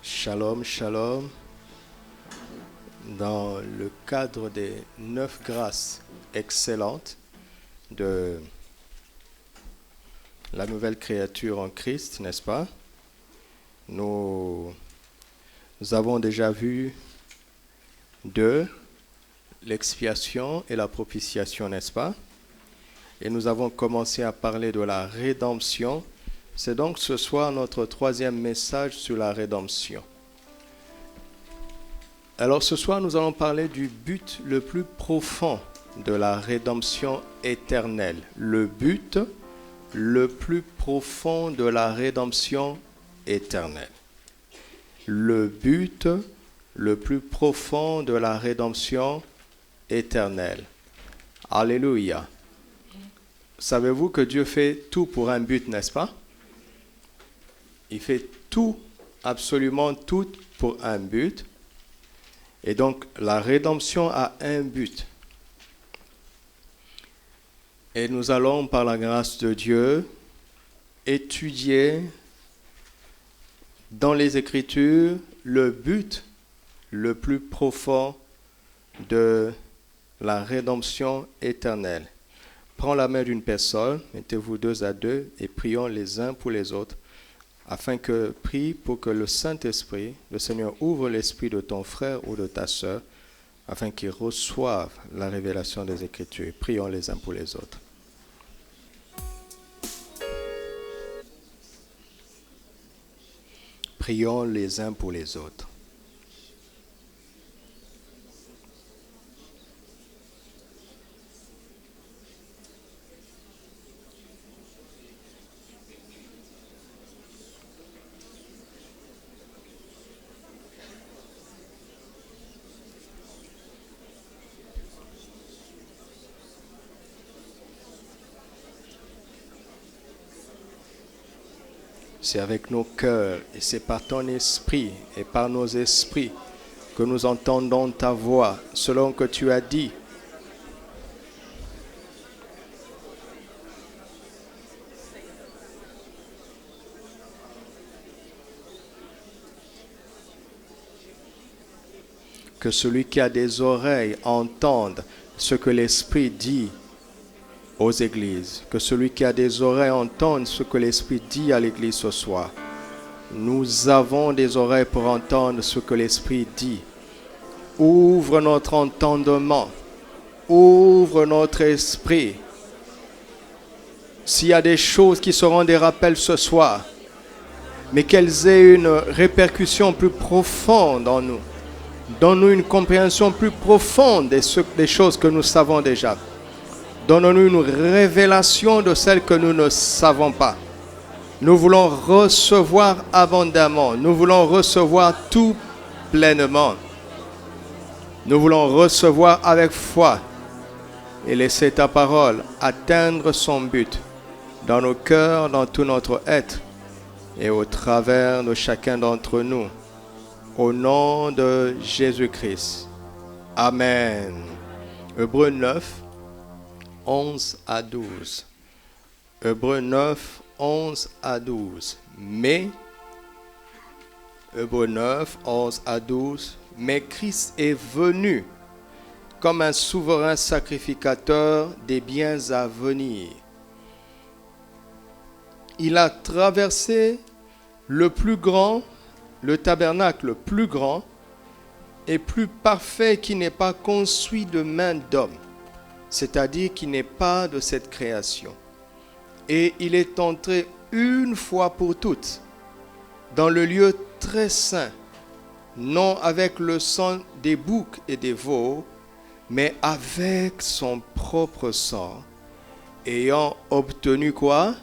Shalom, shalom. Dans le cadre des 9 grâces excellentes de la nouvelle créature en Christ, n'est-ce pas? Nous avons déjà vu l'expiation et la propitiation, n'est-ce pas? Et nous avons commencé à parler de la rédemption. C'est donc ce soir notre troisième message sur la rédemption. Alors ce soir, nous allons parler du but le plus profond de la rédemption éternelle. Le but le plus profond de la rédemption éternelle. Le but le plus profond de la rédemption éternelle. Alléluia. Savez-vous que Dieu fait tout pour un but, n'est-ce pas? Il fait tout, absolument tout pour un but. Et donc, la rédemption a un but. Et nous allons, par la grâce de Dieu, étudier dans les Écritures le but le plus profond de la rédemption éternelle. Prends la main d'une personne, mettez-vous 2 à 2 et prions les uns pour les autres. Prie pour que le Saint-Esprit, le Seigneur ouvre l'esprit de ton frère ou de ta sœur, afin qu'ils reçoivent la révélation des Écritures. Prions les uns pour les autres. Prions les uns pour les autres. C'est avec nos cœurs et c'est par ton esprit et par nos esprits que nous entendons ta voix selon que tu as dit. Que celui qui a des oreilles entende ce que l'Esprit dit aux églises. Que celui qui a des oreilles entende ce que l'Esprit dit à l'église ce soir. Nous avons des oreilles pour entendre ce que l'Esprit dit. Ouvre notre entendement. Ouvre notre esprit. S'il y a des choses qui seront des rappels ce soir, mais qu'elles aient une répercussion plus profonde en nous. Donne-nous une compréhension plus profonde des choses que nous savons déjà. Donne-nous une révélation de celles que nous ne savons pas. Nous voulons recevoir abondamment. Nous voulons recevoir tout pleinement. Nous voulons recevoir avec foi et laisser ta parole atteindre son but dans nos cœurs, dans tout notre être et au travers de chacun d'entre nous. Au nom de Jésus-Christ. Amen. Hébreux 9. 11 à 12. Hébreux 9, 11 à 12. Hébreux 9, 11 à 12. Mais Christ est venu comme un souverain sacrificateur des biens à venir. Il a traversé le tabernacle plus grand et plus parfait qui n'est pas construit de main d'homme. C'est-à-dire qu'il n'est pas de cette création. Et il est entré une fois pour toutes dans le lieu très saint, non avec le sang des boucs et des veaux, mais avec son propre sang, ayant obtenu quoi?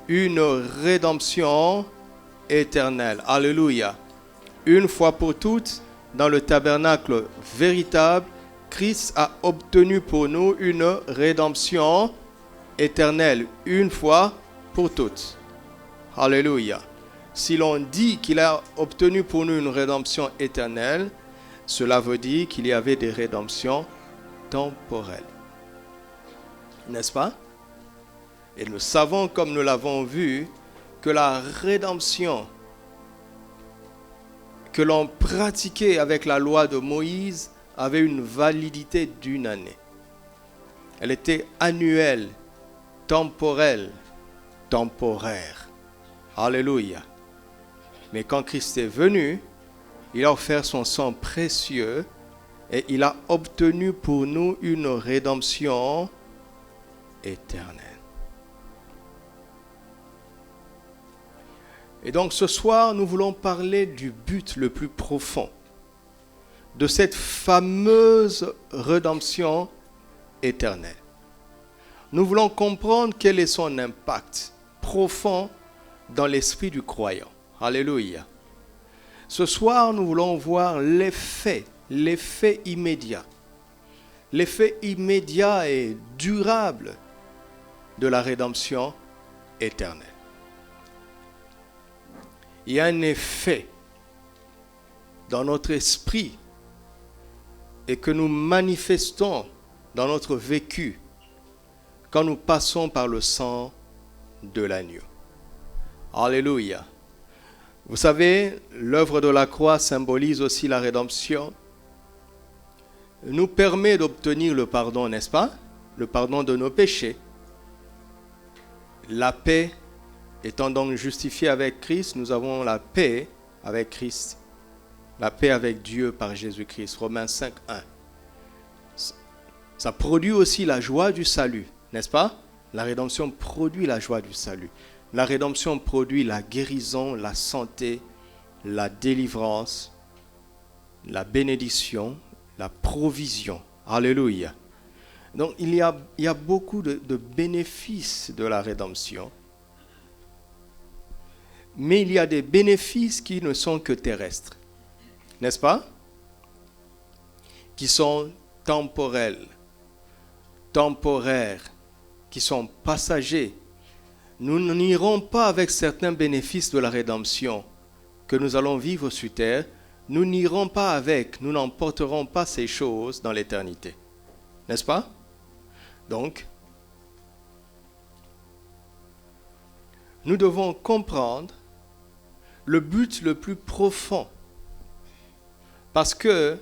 Une rédemption éternelle. Alléluia. Une fois pour toutes, dans le tabernacle véritable, Christ a obtenu pour nous une rédemption éternelle, une fois pour toutes. Alléluia. Si l'on dit qu'il a obtenu pour nous une rédemption éternelle, cela veut dire qu'il y avait des rédemptions temporelles. N'est-ce pas? Et nous savons, comme nous l'avons vu, que la rédemption que l'on pratiquait avec la loi de Moïse avait une validité d'une année. Elle était annuelle, temporelle, temporaire. Alléluia. Mais quand Christ est venu, il a offert son sang précieux et il a obtenu pour nous une rédemption éternelle. Et donc ce soir, nous voulons parler du but le plus profond de cette fameuse rédemption éternelle. Nous voulons comprendre quel est son impact profond dans l'esprit du croyant. Alléluia. Ce soir, nous voulons voir l'effet immédiat. L'effet immédiat et durable de la rédemption éternelle. Il y a un effet dans notre esprit et que nous manifestons dans notre vécu quand nous passons par le sang de l'agneau. Alléluia. Vous savez, l'œuvre de la croix symbolise aussi la rédemption. Nous permet d'obtenir le pardon, n'est-ce pas? Le pardon de nos péchés. La paix étant donc justifiés avec Christ, nous avons la paix avec Christ. La paix avec Dieu par Jésus-Christ. Romains 5, 1. Ça produit aussi la joie du salut, n'est-ce pas? La rédemption produit la joie du salut. La rédemption produit la guérison, la santé, la délivrance, la bénédiction, la provision. Alléluia. Donc il y a beaucoup de bénéfices de la rédemption. Mais il y a des bénéfices qui ne sont que terrestres, n'est-ce pas? Qui sont temporels, temporaires, qui sont passagers. Nous n'irons pas avec certains bénéfices de la rédemption que nous allons vivre sur terre. Nous n'irons pas avec, nous n'emporterons pas ces choses dans l'éternité, n'est-ce pas? Donc, nous devons comprendre le but le plus profond. Parce que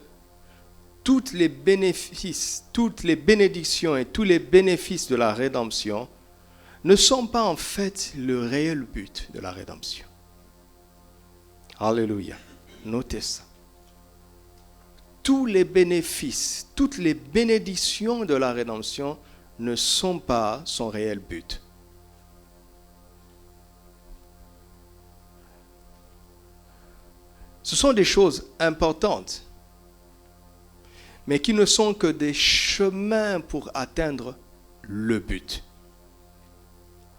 toutes les bénéfices, toutes les bénédictions et tous les bénéfices de la rédemption ne sont pas en fait le réel but de la rédemption. Alléluia. Notez ça. Tous les bénéfices, toutes les bénédictions de la rédemption ne sont pas son réel but. Ce sont des choses importantes, mais qui ne sont que des chemins pour atteindre le but.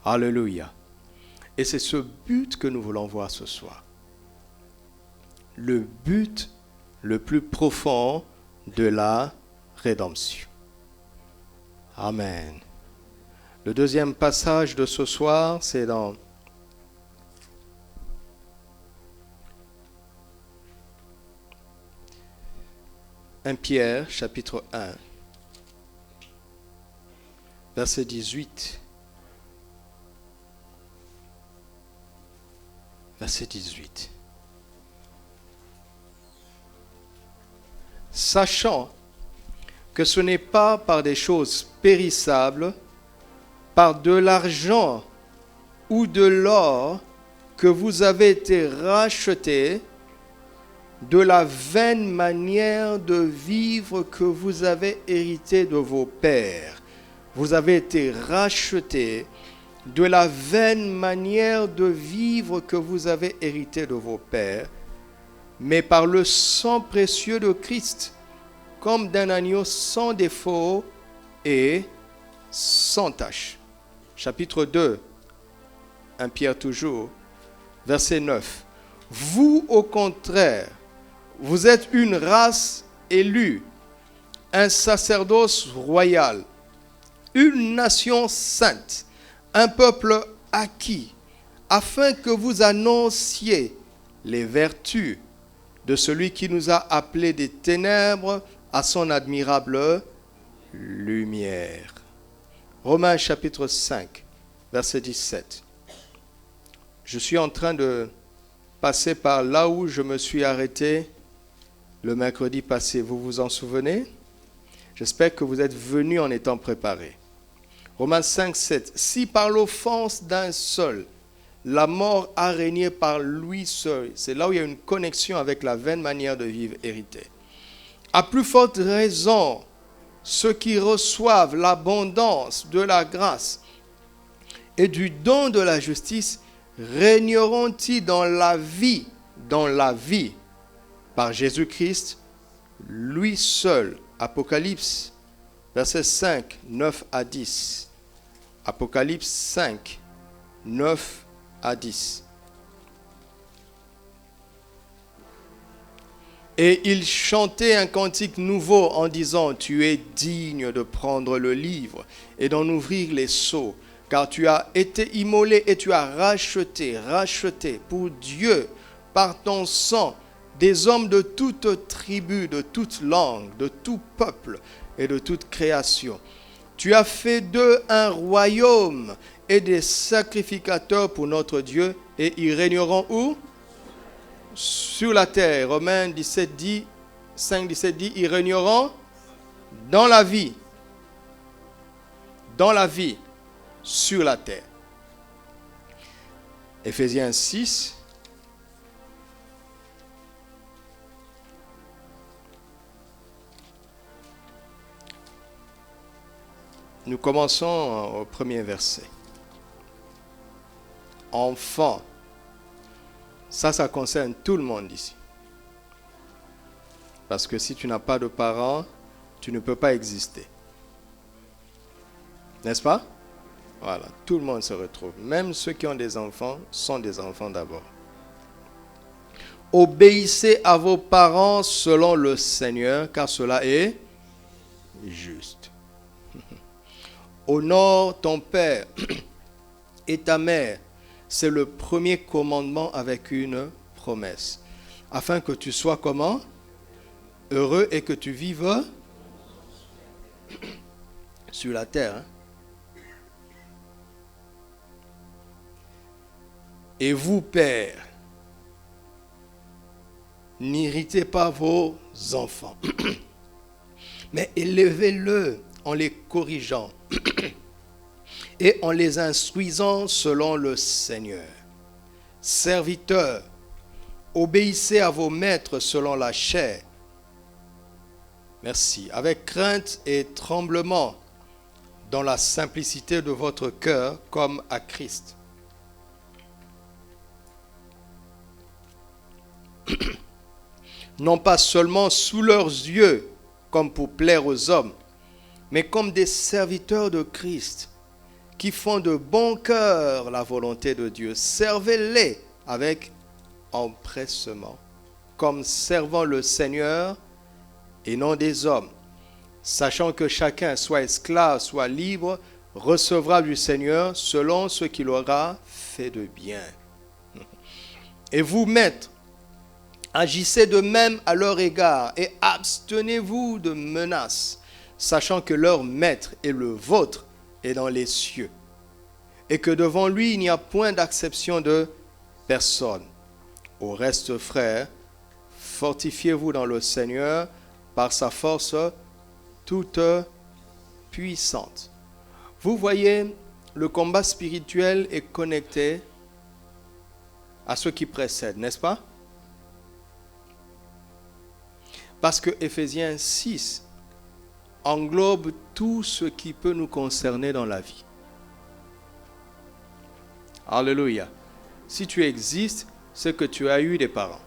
Alléluia. Et c'est ce but que nous voulons voir ce soir. Le but le plus profond de la rédemption. Amen. Le deuxième passage de ce soir, c'est dans 1 Pierre, chapitre 1, verset 18. Verset 18. Sachant que ce n'est pas par des choses périssables, par de l'argent ou de l'or que vous avez été rachetés de la vaine manière de vivre que vous avez hérité de vos pères. Vous avez été rachetés de la vaine manière de vivre que vous avez hérité de vos pères, mais par le sang précieux de Christ, comme d'un agneau sans défaut et sans tache. Chapitre 2, 1 Pierre toujours, verset 9. Vous, au contraire, vous êtes une race élue, un sacerdoce royal, une nation sainte, un peuple acquis, afin que vous annonciez les vertus de celui qui nous a appelés des ténèbres à son admirable lumière. Romains chapitre 5, verset 17. Je suis en train de passer par là où je me suis arrêté le mercredi passé. Vous vous en souvenez? J'espère que vous êtes venus en étant préparés. Romains 5, 7. Si par l'offense d'un seul, la mort a régné par lui seul, c'est là où il y a une connexion avec la vaine manière de vivre héritée. À plus forte raison, ceux qui reçoivent l'abondance de la grâce et du don de la justice régneront-ils dans la vie, par Jésus-Christ, lui seul. Apocalypse, versets 5, 9 à 10. Apocalypse 5, 9 à 10. Et il chantait un cantique nouveau en disant, tu es digne de prendre le livre et d'en ouvrir les sceaux, car tu as été immolé et tu as racheté pour Dieu par ton sang des hommes de toute tribu, de toute langue, de tout peuple et de toute création. Tu as fait d'eux un royaume et des sacrificateurs pour notre Dieu, et ils régneront où? Sur la terre. Romains 17 dit, 5, 17 dit, ils régneront dans la vie, sur la terre. Éphésiens 6, nous commençons au premier verset. Enfants, ça concerne tout le monde ici. Parce que si tu n'as pas de parents, tu ne peux pas exister. N'est-ce pas? Voilà, tout le monde se retrouve. Même ceux qui ont des enfants sont des enfants d'abord. Obéissez à vos parents selon le Seigneur, car cela est juste. Honore ton père et ta mère. C'est le premier commandement avec une promesse. Afin que tu sois comment? Heureux et que tu vives sur la terre. Hein? Et vous, pères, n'irritez pas vos enfants, mais élevez-le en les corrigeant et en les instruisant selon le Seigneur. Serviteurs, obéissez à vos maîtres selon la chair. Merci. Avec crainte et tremblement, dans la simplicité de votre cœur, comme à Christ. Non pas seulement sous leurs yeux, comme pour plaire aux hommes, mais comme des serviteurs de Christ, qui font de bon cœur la volonté de Dieu. Servez-les avec empressement, comme servant le Seigneur et non des hommes, sachant que chacun, soit esclave, soit libre, recevra du Seigneur selon ce qu'il aura fait de bien. Et vous, maîtres, agissez de même à leur égard et abstenez-vous de menaces, sachant que leur maître et le vôtre est dans les cieux, et que devant lui il n'y a point d'acception de personne. Au reste, frères, fortifiez-vous dans le Seigneur par sa force toute puissante. Vous voyez, le combat spirituel est connecté à ce qui précède, n'est-ce pas? Parce que Éphésiens 6 englobe tout ce qui peut nous concerner dans la vie. Alléluia. Si tu existes, c'est que tu as eu des parents.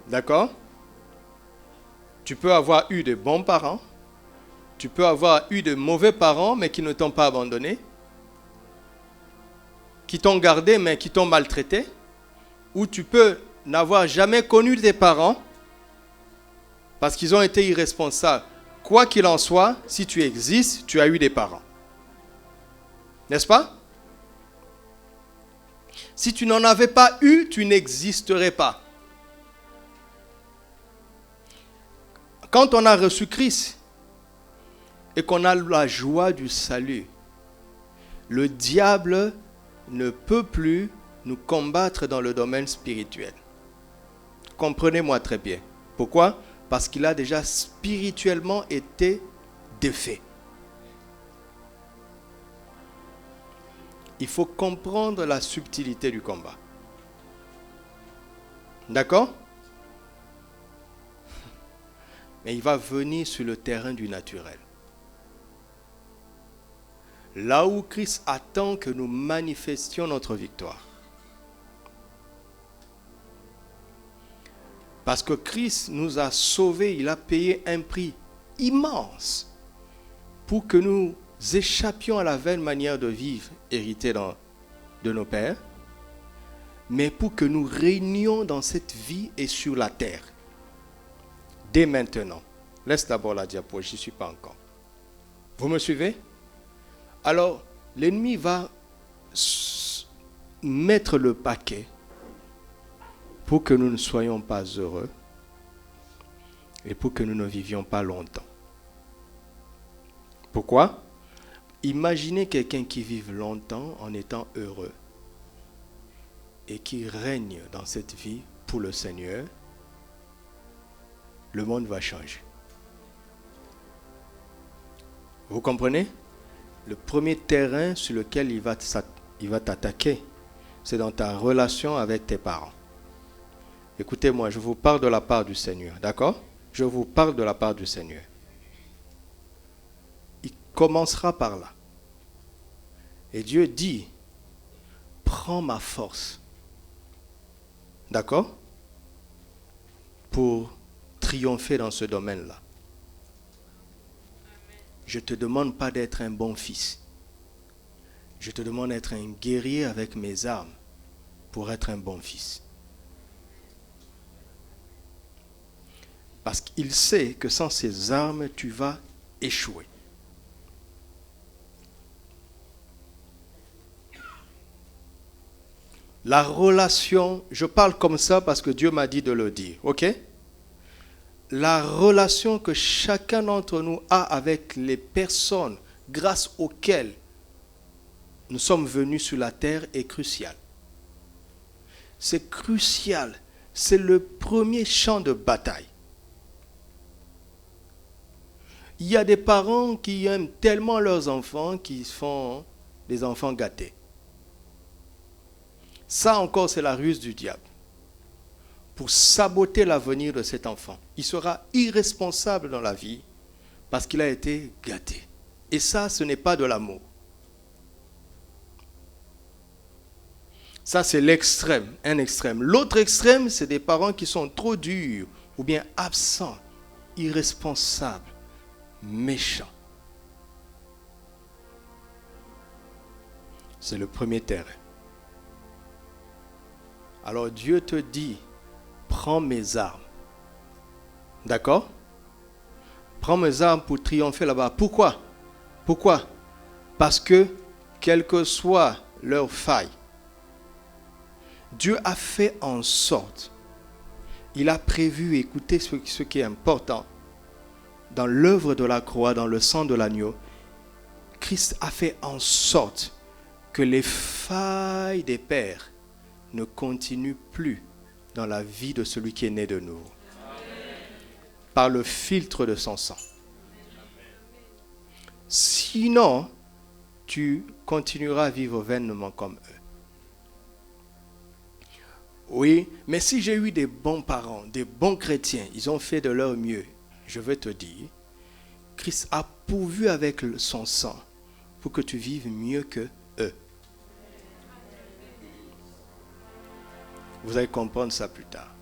D'accord? Tu peux avoir eu de bons parents. Tu peux avoir eu de mauvais parents, mais qui ne t'ont pas abandonné. Qui t'ont gardé, mais qui t'ont maltraité. Ou tu peux n'avoir jamais connu tes parents parce qu'ils ont été irresponsables. Quoi qu'il en soit, si tu existes, tu as eu des parents. N'est-ce pas? Si tu n'en avais pas eu, tu n'existerais pas. Quand on a reçu Christ et qu'on a la joie du salut, le diable ne peut plus nous combattre dans le domaine spirituel. Comprenez-moi très bien. Pourquoi? Parce qu'il a déjà spirituellement été défait. Il faut comprendre la subtilité du combat. D'accord? Mais il va venir sur le terrain du naturel. Là où Christ attend que nous manifestions notre victoire. Parce que Christ nous a sauvés, il a payé un prix immense pour que nous échappions à la vaine manière de vivre héritée de nos pères, mais pour que nous régnions dans cette vie et sur la terre. Dès maintenant. Laisse d'abord la diapo, je n'y suis pas encore. Vous me suivez? Alors, l'ennemi va mettre le paquet pour que nous ne soyons pas heureux et pour que nous ne vivions pas longtemps. Pourquoi? Imaginez quelqu'un qui vive longtemps en étant heureux et qui règne dans cette vie pour le Seigneur. Le monde va changer. Vous comprenez? Le premier terrain sur lequel il va t'attaquer, c'est dans ta relation avec tes parents. Écoutez-moi, je vous parle de la part du Seigneur, d'accord? Je vous parle de la part du Seigneur. Il commencera par là. Et Dieu dit, prends ma force, d'accord? Pour triompher dans ce domaine-là. Je ne te demande pas d'être un bon fils. Je te demande d'être un guerrier avec mes armes pour être un bon fils. Parce qu'il sait que sans ces armes, tu vas échouer. La relation, je parle comme ça parce que Dieu m'a dit de le dire, ok? La relation que chacun d'entre nous a avec les personnes grâce auxquelles nous sommes venus sur la terre est cruciale. C'est crucial. C'est le premier champ de bataille. Il y a des parents qui aiment tellement leurs enfants qu'ils font des enfants gâtés. Ça encore, c'est la ruse du diable. Pour saboter l'avenir de cet enfant. Il sera irresponsable dans la vie parce qu'il a été gâté. Et ça, ce n'est pas de l'amour. Ça, c'est l'extrême, un extrême. L'autre extrême, c'est des parents qui sont trop durs ou bien absents, irresponsables, méchants. C'est le premier terrain. Alors Dieu te dit, prends mes armes. D'accord? Prends mes armes pour triompher là-bas. Pourquoi? Pourquoi? Parce que, quelle que soit leur faille, Dieu a fait en sorte, il a prévu, écoutez ce qui est important, dans l'œuvre de la croix, dans le sang de l'agneau, Christ a fait en sorte que les failles des pères ne continuent plus dans la vie de celui qui est né de nouveau. Par le filtre de son sang. Sinon, tu continueras à vivre vainement comme eux. Oui, mais si j'ai eu des bons parents, des bons chrétiens, ils ont fait de leur mieux, je veux te dire, Christ a pourvu avec son sang pour que tu vives mieux que eux. Vous allez comprendre ça plus tard.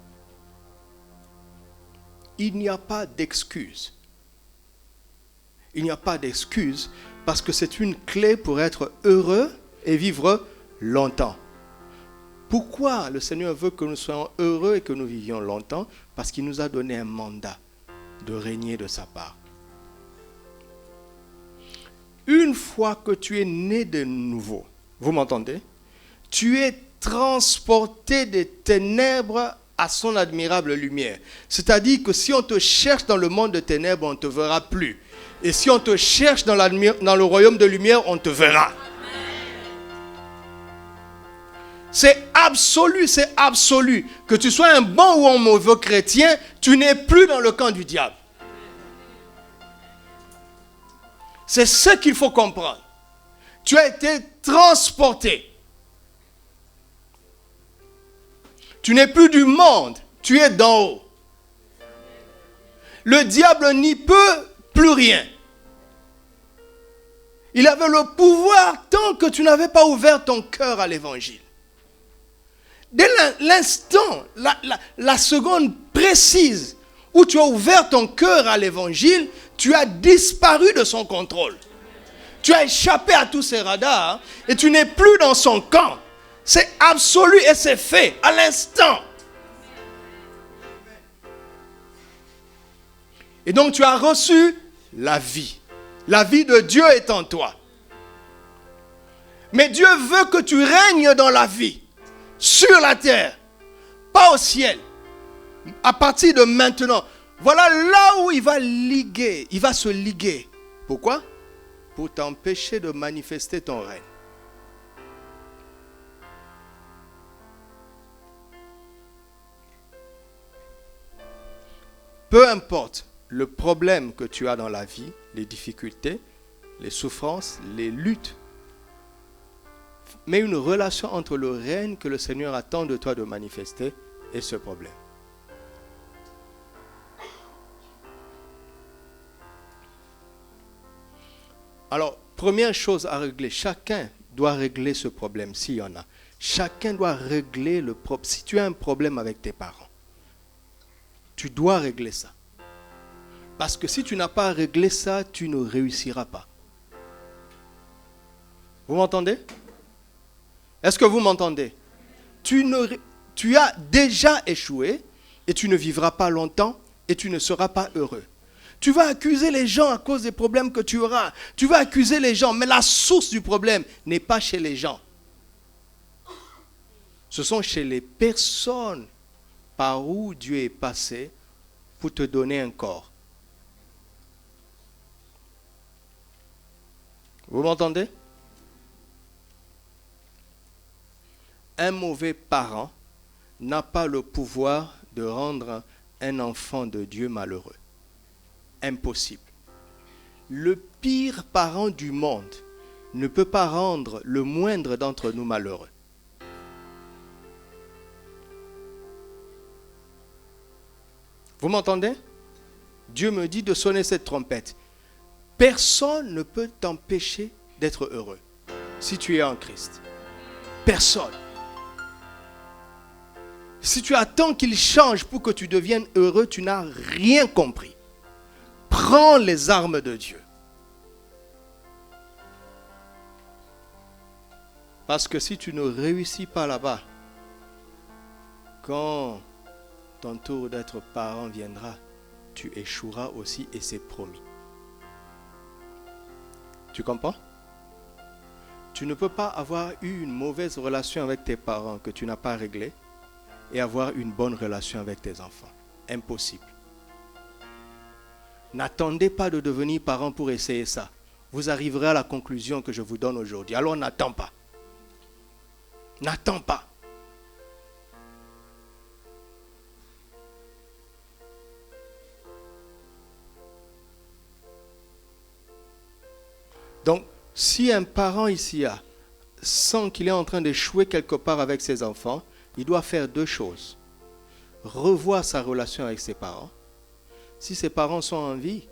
Il n'y a pas d'excuse. Il n'y a pas d'excuse parce que c'est une clé pour être heureux et vivre longtemps. Pourquoi le Seigneur veut que nous soyons heureux et que nous vivions longtemps? Parce qu'il nous a donné un mandat de régner de sa part. Une fois que tu es né de nouveau, vous m'entendez? Tu es transporté des ténèbres à son admirable lumière. C'est-à-dire que si on te cherche dans le monde de ténèbres, on ne te verra plus. Et si on te cherche dans le royaume de lumière, on te verra. C'est absolu, c'est absolu. Que tu sois un bon ou un mauvais chrétien, tu n'es plus dans le camp du diable. C'est ce qu'il faut comprendre. Tu as été transporté. Tu n'es plus du monde, tu es d'en haut. Le diable n'y peut plus rien. Il avait le pouvoir tant que tu n'avais pas ouvert ton cœur à l'évangile. Dès l'instant, la seconde précise où tu as ouvert ton cœur à l'évangile, tu as disparu de son contrôle. Tu as échappé à tous ses radars et tu n'es plus dans son camp. C'est absolu et c'est fait à l'instant. Et donc tu as reçu la vie. La vie de Dieu est en toi. Mais Dieu veut que tu règnes dans la vie, sur la terre, pas au ciel. À partir de maintenant, voilà là où il va se liguer. Pourquoi? Pour t'empêcher de manifester ton règne. Peu importe le problème que tu as dans la vie, les difficultés, les souffrances, les luttes, mais une relation entre le règne que le Seigneur attend de toi de manifester et ce problème. Alors, première chose à régler, chacun doit régler ce problème s'il y en a. Chacun doit régler le problème. Si tu as un problème avec tes parents, tu dois régler ça. Parce que si tu n'as pas réglé ça, tu ne réussiras pas. Vous m'entendez? Est-ce que vous m'entendez? Tu as déjà échoué et tu ne vivras pas longtemps et tu ne seras pas heureux. Tu vas accuser les gens à cause des problèmes que tu auras. Tu vas accuser les gens, mais la source du problème n'est pas chez les gens. Ce sont chez les personnes par où Dieu est passé pour te donner un corps. Vous m'entendez? Un mauvais parent n'a pas le pouvoir de rendre un enfant de Dieu malheureux. Impossible. Le pire parent du monde ne peut pas rendre le moindre d'entre nous malheureux. Vous m'entendez? Dieu me dit de sonner cette trompette. Personne ne peut t'empêcher d'être heureux si tu es en Christ. Personne. Si tu attends qu'il change pour que tu deviennes heureux, tu n'as rien compris. Prends les armes de Dieu. Parce que si tu ne réussis pas là-bas, quand ton tour d'être parent viendra, tu échoueras aussi et c'est promis. Tu comprends? Tu ne peux pas avoir eu une mauvaise relation avec tes parents que tu n'as pas réglée et avoir une bonne relation avec tes enfants. Impossible. N'attendez pas de devenir parent pour essayer ça. Vous arriverez à la conclusion que je vous donne aujourd'hui. Alors n'attends pas. N'attends pas. Donc, si un parent ici sent qu'il est en train d'échouer quelque part avec ses enfants, il doit faire deux choses. Revoir sa relation avec ses parents. Si ses parents sont en vie,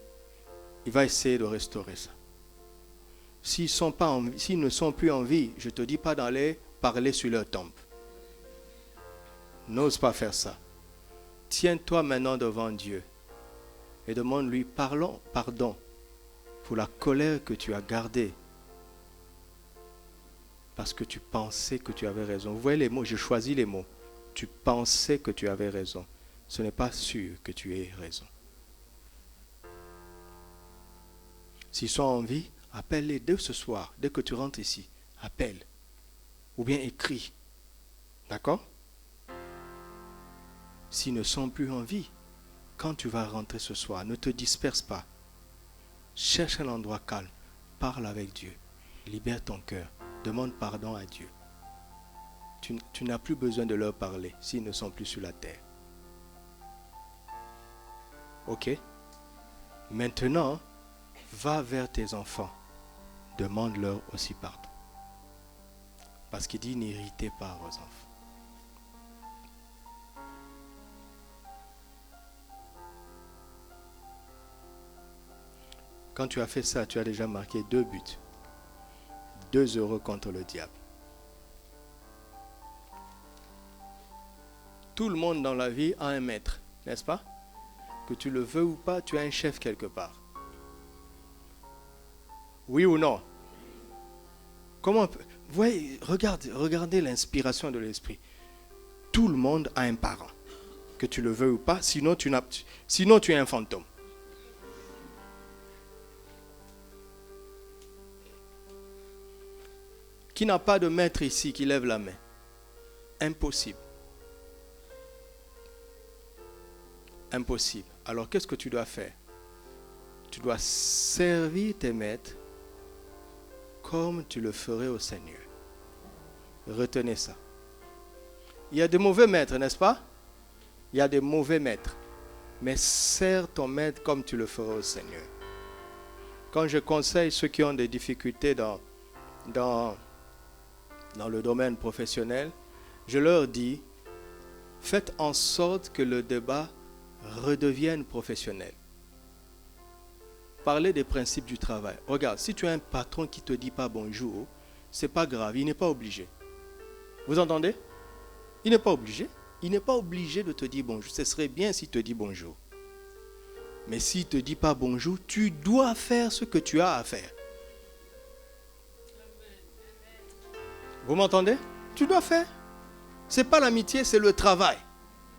il va essayer de restaurer ça. S'ils ne sont plus en vie, je ne te dis pas d'aller parler sur leur tombe. N'ose pas faire ça. Tiens-toi maintenant devant Dieu et demande-lui pardon pour la colère que tu as gardée. Parce que tu pensais que tu avais raison. Vous voyez les mots, je choisis les mots. Tu pensais que tu avais raison. Ce n'est pas sûr que tu aies raison. S'ils sont en vie, appelle-les dès ce soir, dès que tu rentres ici. Appelle. Ou bien écris. D'accord? S'ils ne sont plus en vie, quand tu vas rentrer ce soir, ne te disperse pas. Cherche un endroit calme. Parle avec Dieu. Libère ton cœur. Demande pardon à Dieu. tu n'as plus besoin de leur parler s'ils ne sont plus sur la terre. Ok? Maintenant, va vers tes enfants. Demande-leur aussi pardon. Parce qu'il dit n'irritez pas vos enfants. Quand tu as fait ça, tu as déjà marqué 2 buts. 2 € contre le diable. Tout le monde dans la vie a un maître, n'est-ce pas? Que tu le veux ou pas, tu as un chef quelque part. Oui ou non? Comment? Voyez, regardez l'inspiration de l'esprit. Tout le monde a un parent, que tu le veux ou pas, sinon tu es un fantôme. Qui n'a pas de maître ici qui lève la main? Impossible. Impossible. Alors qu'est-ce que tu dois faire? Tu dois servir tes maîtres comme tu le ferais au Seigneur. Retenez ça. Il y a des mauvais maîtres, n'est-ce pas? Il y a des mauvais maîtres. Mais sers ton maître comme tu le ferais au Seigneur. Quand je conseille ceux qui ont des difficultés dans le domaine professionnel, je leur dis, faites en sorte que le débat redevienne professionnel. Parlez des principes du travail. Regarde, si tu as un patron qui ne te dit pas bonjour, c'est pas grave, il n'est pas obligé. Vous entendez? Il n'est pas obligé. Il n'est pas obligé de te dire bonjour. Ce serait bien s'il te dit bonjour. Mais s'il ne te dit pas bonjour, tu dois faire ce que tu as à faire. Vous m'entendez? Tu dois faire. Ce n'est pas l'amitié, c'est le travail.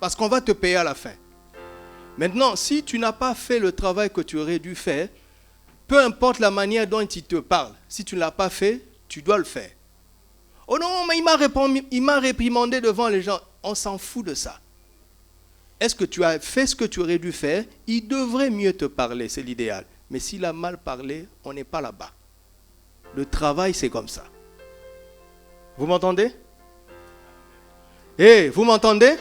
Parce qu'on va te payer à la fin. Maintenant, si tu n'as pas fait le travail que tu aurais dû faire, peu importe la manière dont il te parle, si tu ne l'as pas fait, tu dois le faire. Oh non, mais il m'a réprimandé devant les gens. On s'en fout de ça. Est-ce que tu as fait ce que tu aurais dû faire? Il devrait mieux te parler, c'est l'idéal. Mais s'il a mal parlé, on n'est pas là-bas. Le travail, c'est comme ça. Vous m'entendez? Hey, vous m'entendez?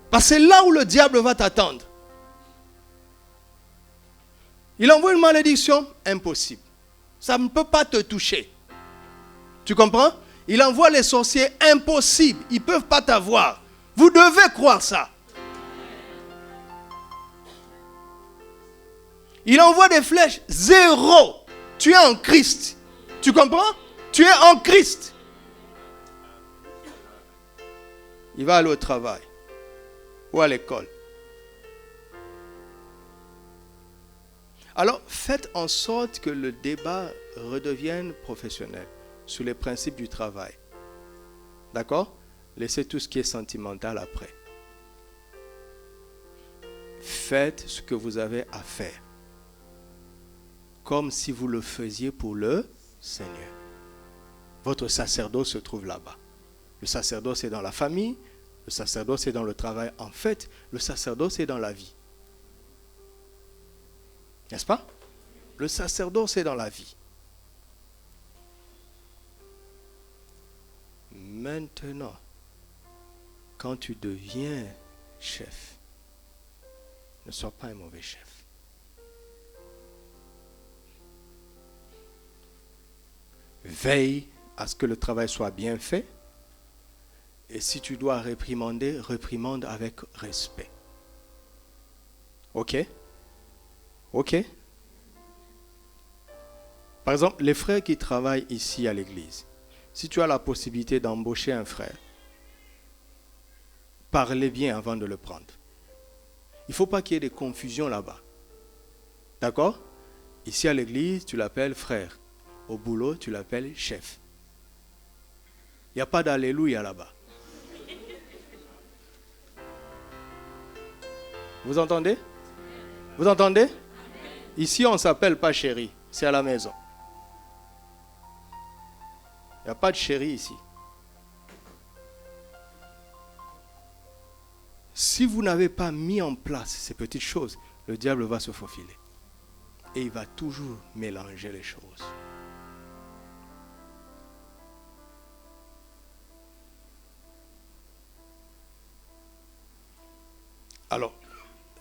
Parce que c'est là où le diable va t'attendre. Il envoie une malédiction, impossible. Ça ne peut pas te toucher. Tu comprends? Il envoie les sorciers, impossible. Ils ne peuvent pas t'avoir. Vous devez croire ça. Il envoie des flèches, 0. Tu es en Christ. Tu comprends? Tu es en Christ. Il va aller au travail ou à l'école. Alors, faites en sorte que le débat redevienne professionnel sur les principes du travail. D'accord? Laissez tout ce qui est sentimental après. Faites ce que vous avez à faire. Comme si vous le faisiez pour le Seigneur. Votre sacerdoce se trouve là-bas. Le sacerdoce est dans la famille. Le sacerdoce est dans le travail. En fait, le sacerdoce est dans la vie. N'est-ce pas? Le sacerdoce est dans la vie. Maintenant, quand tu deviens chef, ne sois pas un mauvais chef. Veille à ce que le travail soit bien fait. Et si tu dois réprimander, réprimande avec respect. Ok? Ok? Par exemple, les frères qui travaillent ici à l'église, si tu as la possibilité d'embaucher un frère, parlez bien avant de le prendre. Il ne faut pas qu'il y ait des confusions là-bas. D'accord? Ici à l'église, tu l'appelles frère. Au boulot, tu l'appelles chef. Il n'y a pas d'alléluia là-bas. Vous entendez? Vous entendez? Ici, on ne s'appelle pas chéri. C'est à la maison. Il n'y a pas de chéri ici. Si vous n'avez pas mis en place ces petites choses, le diable va se faufiler. Et il va toujours mélanger les choses. Alors,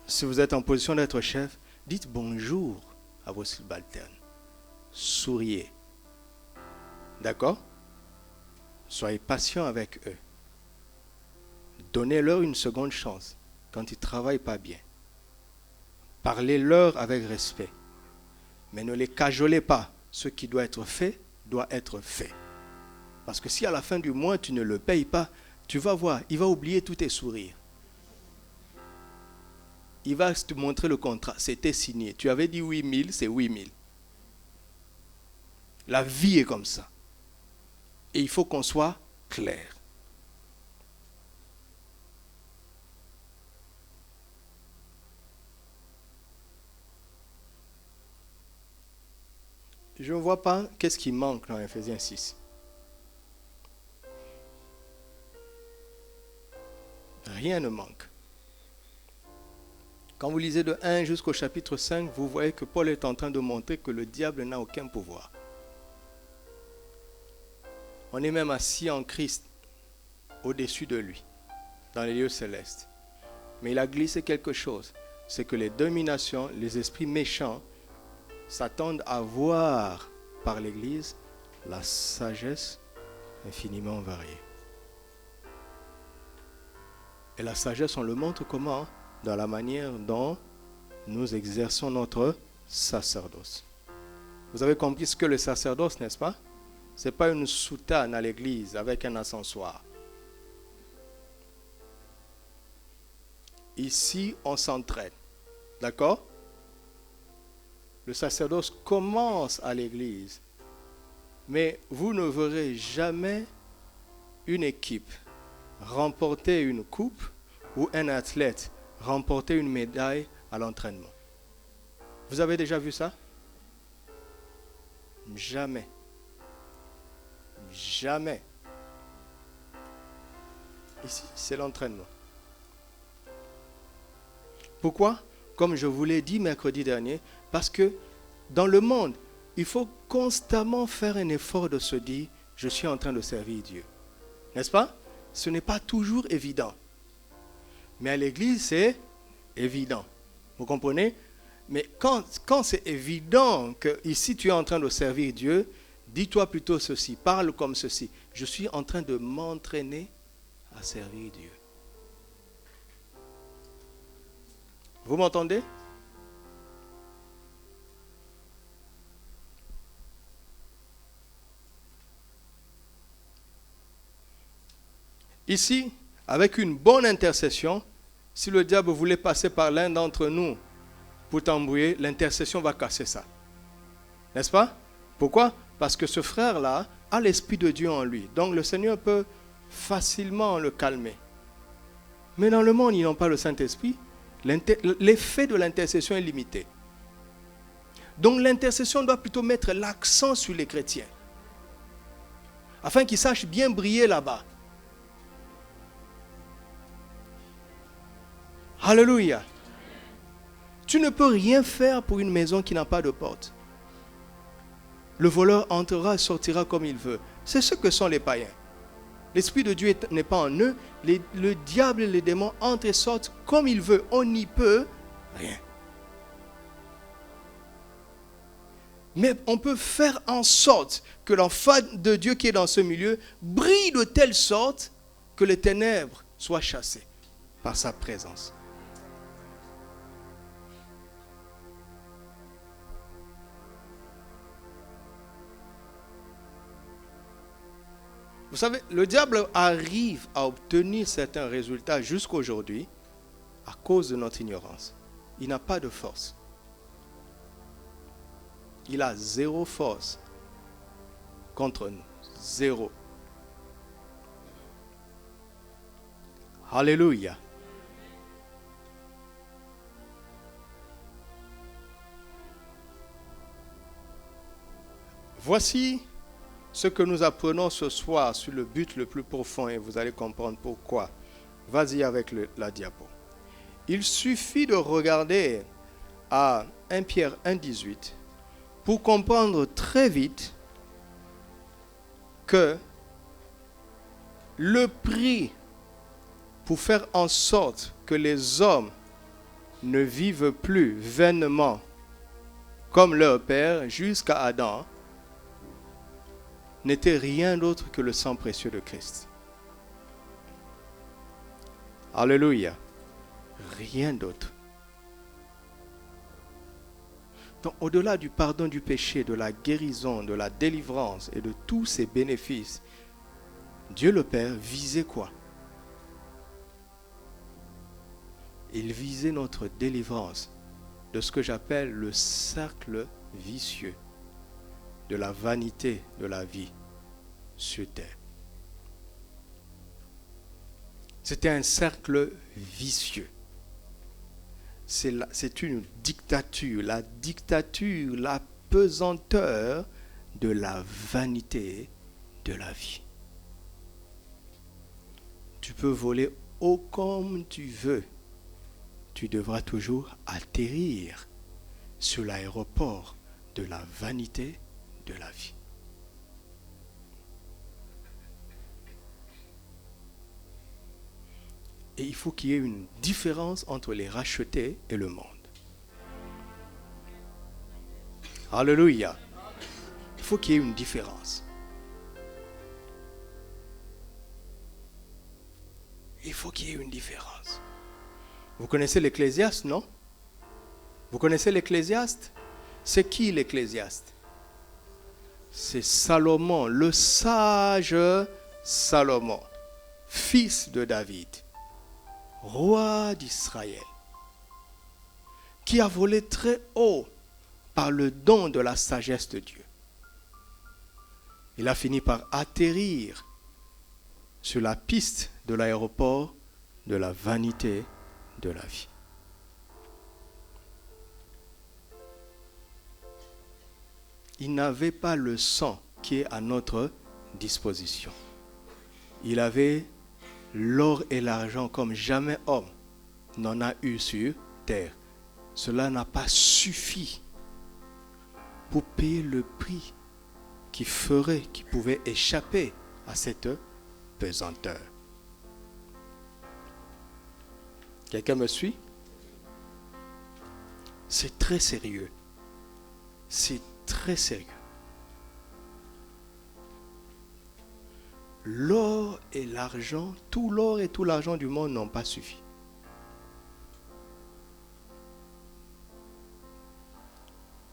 si vous êtes en position d'être chef, dites bonjour à vos subalternes. Souriez. D'accord? Soyez patient avec eux. Donnez-leur une seconde chance quand ils ne travaillent pas bien. Parlez-leur avec respect. Mais ne les cajolez pas. Ce qui doit être fait, doit être fait. Parce que si à la fin du mois, tu ne le payes pas, tu vas voir, il va oublier tous tes sourires. Il va te montrer le contrat. C'était signé. Tu avais dit 8 000, c'est 8 000. La vie est comme ça. Et il faut qu'on soit clair. Je ne vois pas qu'est-ce qui manque dans Ephésiens 6. Rien ne manque. Quand vous lisez de 1 jusqu'au chapitre 5, vous voyez que Paul est en train de montrer que le diable n'a aucun pouvoir. On est même assis en Christ au-dessus de lui, dans les lieux célestes. Mais il a glissé quelque chose. C'est que les dominations, les esprits méchants, s'attendent à voir par l'Église la sagesse infiniment variée. Et la sagesse, on le montre comment? Dans la manière dont nous exerçons notre sacerdoce. Vous avez compris ce que le sacerdoce, n'est-ce pas? Ce n'est pas une soutane à l'église avec un ascensoir. Ici, on s'entraîne. D'accord? Le sacerdoce commence à l'église. Mais vous ne verrez jamais une équipe remporter une coupe ou un athlète remporter une médaille à l'entraînement. Vous avez déjà vu ça? Jamais. Jamais. Ici, c'est l'entraînement. Pourquoi? Comme je vous l'ai dit mercredi dernier, parce que dans le monde, il faut constamment faire un effort de se dire, je suis en train de servir Dieu. N'est-ce pas? Ce n'est pas toujours évident. Mais à l'église, c'est évident. Vous comprenez? Mais quand c'est évident que ici tu es en train de servir Dieu, dis-toi plutôt ceci, parle comme ceci. Je suis en train de m'entraîner à servir Dieu. Vous m'entendez? Ici, avec une bonne intercession, si le diable voulait passer par l'un d'entre nous pour t'embrouiller, l'intercession va casser ça. N'est-ce pas? Pourquoi? Parce que ce frère-là a l'Esprit de Dieu en lui. Donc le Seigneur peut facilement le calmer. Mais dans le monde, ils n'ont pas le Saint-Esprit. L'effet de l'intercession est limité. Donc l'intercession doit plutôt mettre l'accent sur les chrétiens. Afin qu'ils sachent bien briller là-bas. Alléluia. Tu ne peux rien faire pour une maison qui n'a pas de porte. Le voleur entrera et sortira comme il veut. C'est ce que sont les païens. L'Esprit de Dieu n'est pas en eux. Le diable et les démons entrent et sortent comme ils veulent. On n'y peut rien. Mais on peut faire en sorte que l'enfant de Dieu qui est dans ce milieu brille de telle sorte que les ténèbres soient chassées par sa présence. Vous savez, le diable arrive à obtenir certains résultats jusqu'aujourd'hui à cause de notre ignorance. Il n'a pas de force. Il a zéro force contre nous. Zéro. Alléluia. Voici ce que nous apprenons ce soir sur le but le plus profond et vous allez comprendre pourquoi. Vas-y avec la diapo. Il suffit de regarder à 1 Pierre 1,18 pour comprendre très vite que le prix pour faire en sorte que les hommes ne vivent plus vainement comme leur Père jusqu'à Adam n'était rien d'autre que le sang précieux de Christ. Alléluia. Rien d'autre. Donc, au-delà du pardon du péché, de la guérison, de la délivrance et de tous ces bénéfices, Dieu le Père visait quoi? Il visait notre délivrance de ce que j'appelle le cercle vicieux de la vanité de la vie sur terre. C'était un cercle vicieux. C'est une dictature, la dictature, la pesanteur de la vanité de la vie. Tu peux voler haut comme tu veux. Tu devras toujours atterrir sur l'aéroport de la vanité de la vie. Et il faut qu'il y ait une différence entre les rachetés et le monde. Alléluia. Il faut qu'il y ait une différence. Il faut qu'il y ait une différence. Vous connaissez l'Ecclésiaste, non? Vous connaissez l'Ecclésiaste? C'est qui l'Ecclésiaste? C'est Salomon, le sage Salomon, fils de David, roi d'Israël, qui a volé très haut par le don de la sagesse de Dieu. Il a fini par atterrir sur la piste de l'aéroport de la vanité de la vie. Il n'avait pas le sang qui est à notre disposition. Il avait l'or et l'argent comme jamais homme n'en a eu sur terre. Cela n'a pas suffi pour payer le prix qui pouvait échapper à cette pesanteur. Quelqu'un me suit? C'est très sérieux. C'est très sérieux. L'or et l'argent, tout l'or et tout l'argent du monde n'ont pas suffi.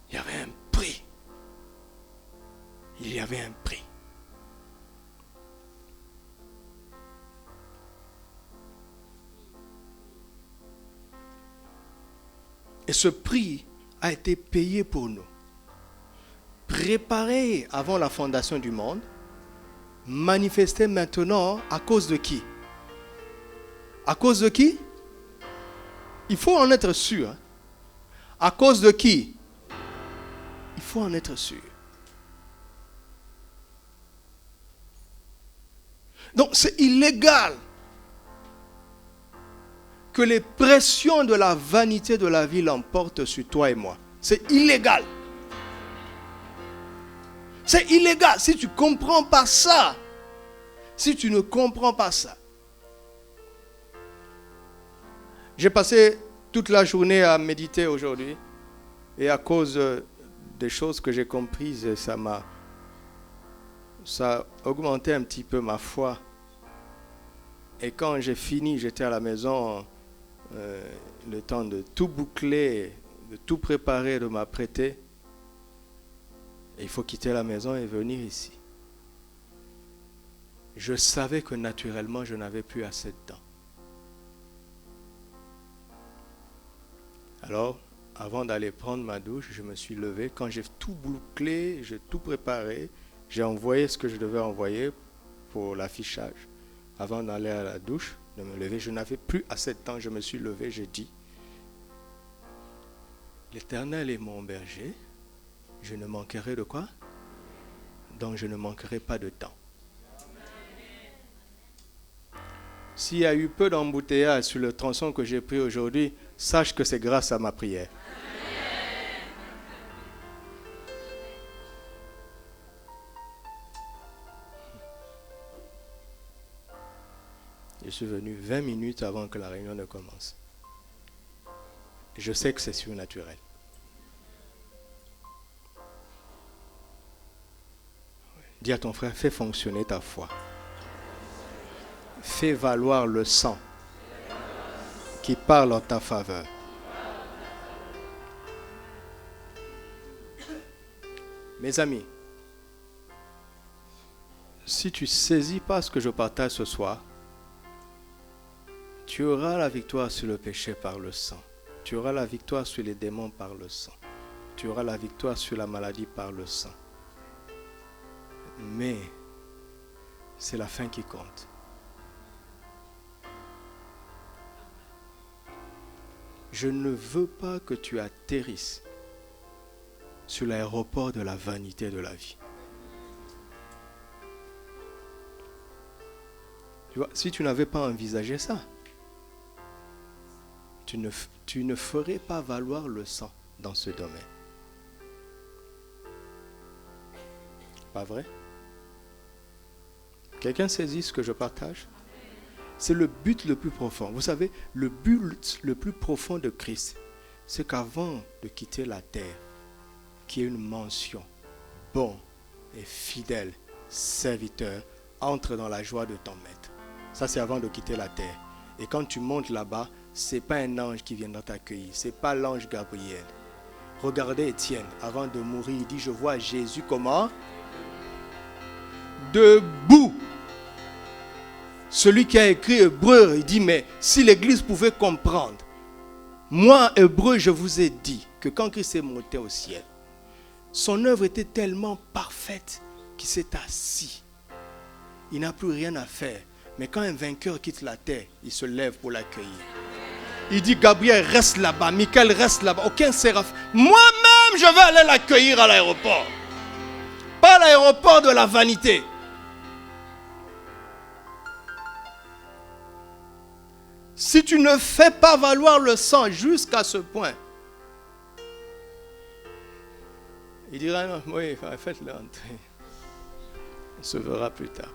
Il y avait un prix. Il y avait un prix. Et ce prix a été payé pour nous. Préparé avant la fondation du monde, manifesté maintenant à cause de qui? À cause de qui? Il faut en être sûr. Hein? À cause de qui? Il faut en être sûr. Donc c'est illégal que les pressions de la vanité de la vie l'emportent sur toi et moi. C'est illégal. C'est illégal. Si tu ne comprends pas ça, si tu ne comprends pas ça. J'ai passé toute la journée à méditer aujourd'hui et à cause des choses que j'ai comprises, ça a augmenté un petit peu ma foi. Et quand j'ai fini, j'étais à la maison, le temps de tout boucler, de tout préparer, de m'apprêter. Il faut quitter la maison et venir ici. Je savais que naturellement, je n'avais plus assez de temps. Alors, avant d'aller prendre ma douche, je me suis levé. Quand j'ai tout bouclé, j'ai tout préparé, j'ai envoyé ce que je devais envoyer pour l'affichage. Avant d'aller à la douche, de me lever, je n'avais plus assez de temps. Je me suis levé, j'ai dit, l'Éternel est mon berger. Je ne manquerai de quoi? Donc je ne manquerai pas de temps. S'il y a eu peu d'embouteillages sur le tronçon que j'ai pris aujourd'hui, sache que c'est grâce à ma prière. Je suis venu 20 minutes avant que la réunion ne commence. Je sais que c'est surnaturel. Dis à ton frère, fais fonctionner ta foi. Fais valoir le sang qui parle en ta faveur. Mes amis, si tu ne saisis pas ce que je partage ce soir, tu auras la victoire sur le péché par le sang. Tu auras la victoire sur les démons par le sang. Tu auras la victoire sur la maladie par le sang. Mais c'est la fin qui compte. Je ne veux pas que tu atterrisses sur l'aéroport de la vanité de la vie. Tu vois, si tu n'avais pas envisagé ça, tu ne ferais pas valoir le sang dans ce domaine. Pas vrai? Quelqu'un saisit ce que je partage? C'est le but le plus profond. Vous savez, le but le plus profond de Christ, c'est qu'avant de quitter la terre, qu'il y ait une mention, bon et fidèle serviteur, entre dans la joie de ton maître. Ça, c'est avant de quitter la terre. Et quand tu montes là-bas, ce n'est pas un ange qui viendra t'accueillir. Ce n'est pas l'ange Gabriel. Regardez Étienne, avant de mourir, il dit, je vois Jésus comment? Debout. Celui qui a écrit Hébreu, il dit, mais si l'Église pouvait comprendre, moi, Hébreu, je vous ai dit que quand Christ est monté au ciel, son œuvre était tellement parfaite qu'il s'est assis. Il n'a plus rien à faire. Mais quand un vainqueur quitte la terre, il se lève pour l'accueillir. Il dit, Gabriel reste là-bas, Michael reste là-bas, aucun séraphin. Moi-même, je vais aller l'accueillir à l'aéroport. Pas l'aéroport de la vanité. Si tu ne fais pas valoir le sang jusqu'à ce point, il dira, non, oui, faites-le entrer. On se verra plus tard.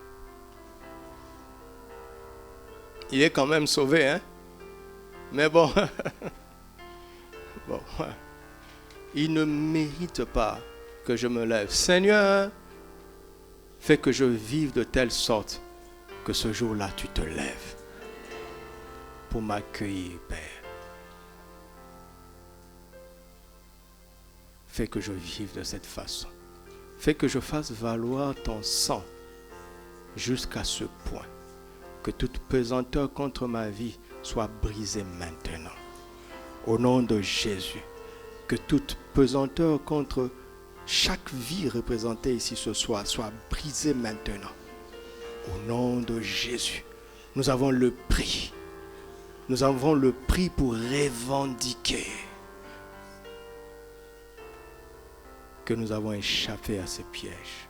Il est quand même sauvé, hein? Mais bon, bon, il ne mérite pas que je me lève. Seigneur, fais que je vive de telle sorte que ce jour-là, tu te lèves pour m'accueillir, Père. Fais que je vive de cette façon. Fais que je fasse valoir ton sang jusqu'à ce point que toute pesanteur contre ma vie soit brisée maintenant. Au nom de Jésus, que toute pesanteur contre chaque vie représentée ici ce soir soit brisée maintenant. Au nom de Jésus, nous avons le prix. Nous avons le prix pour revendiquer que nous avons échappé à ces pièges.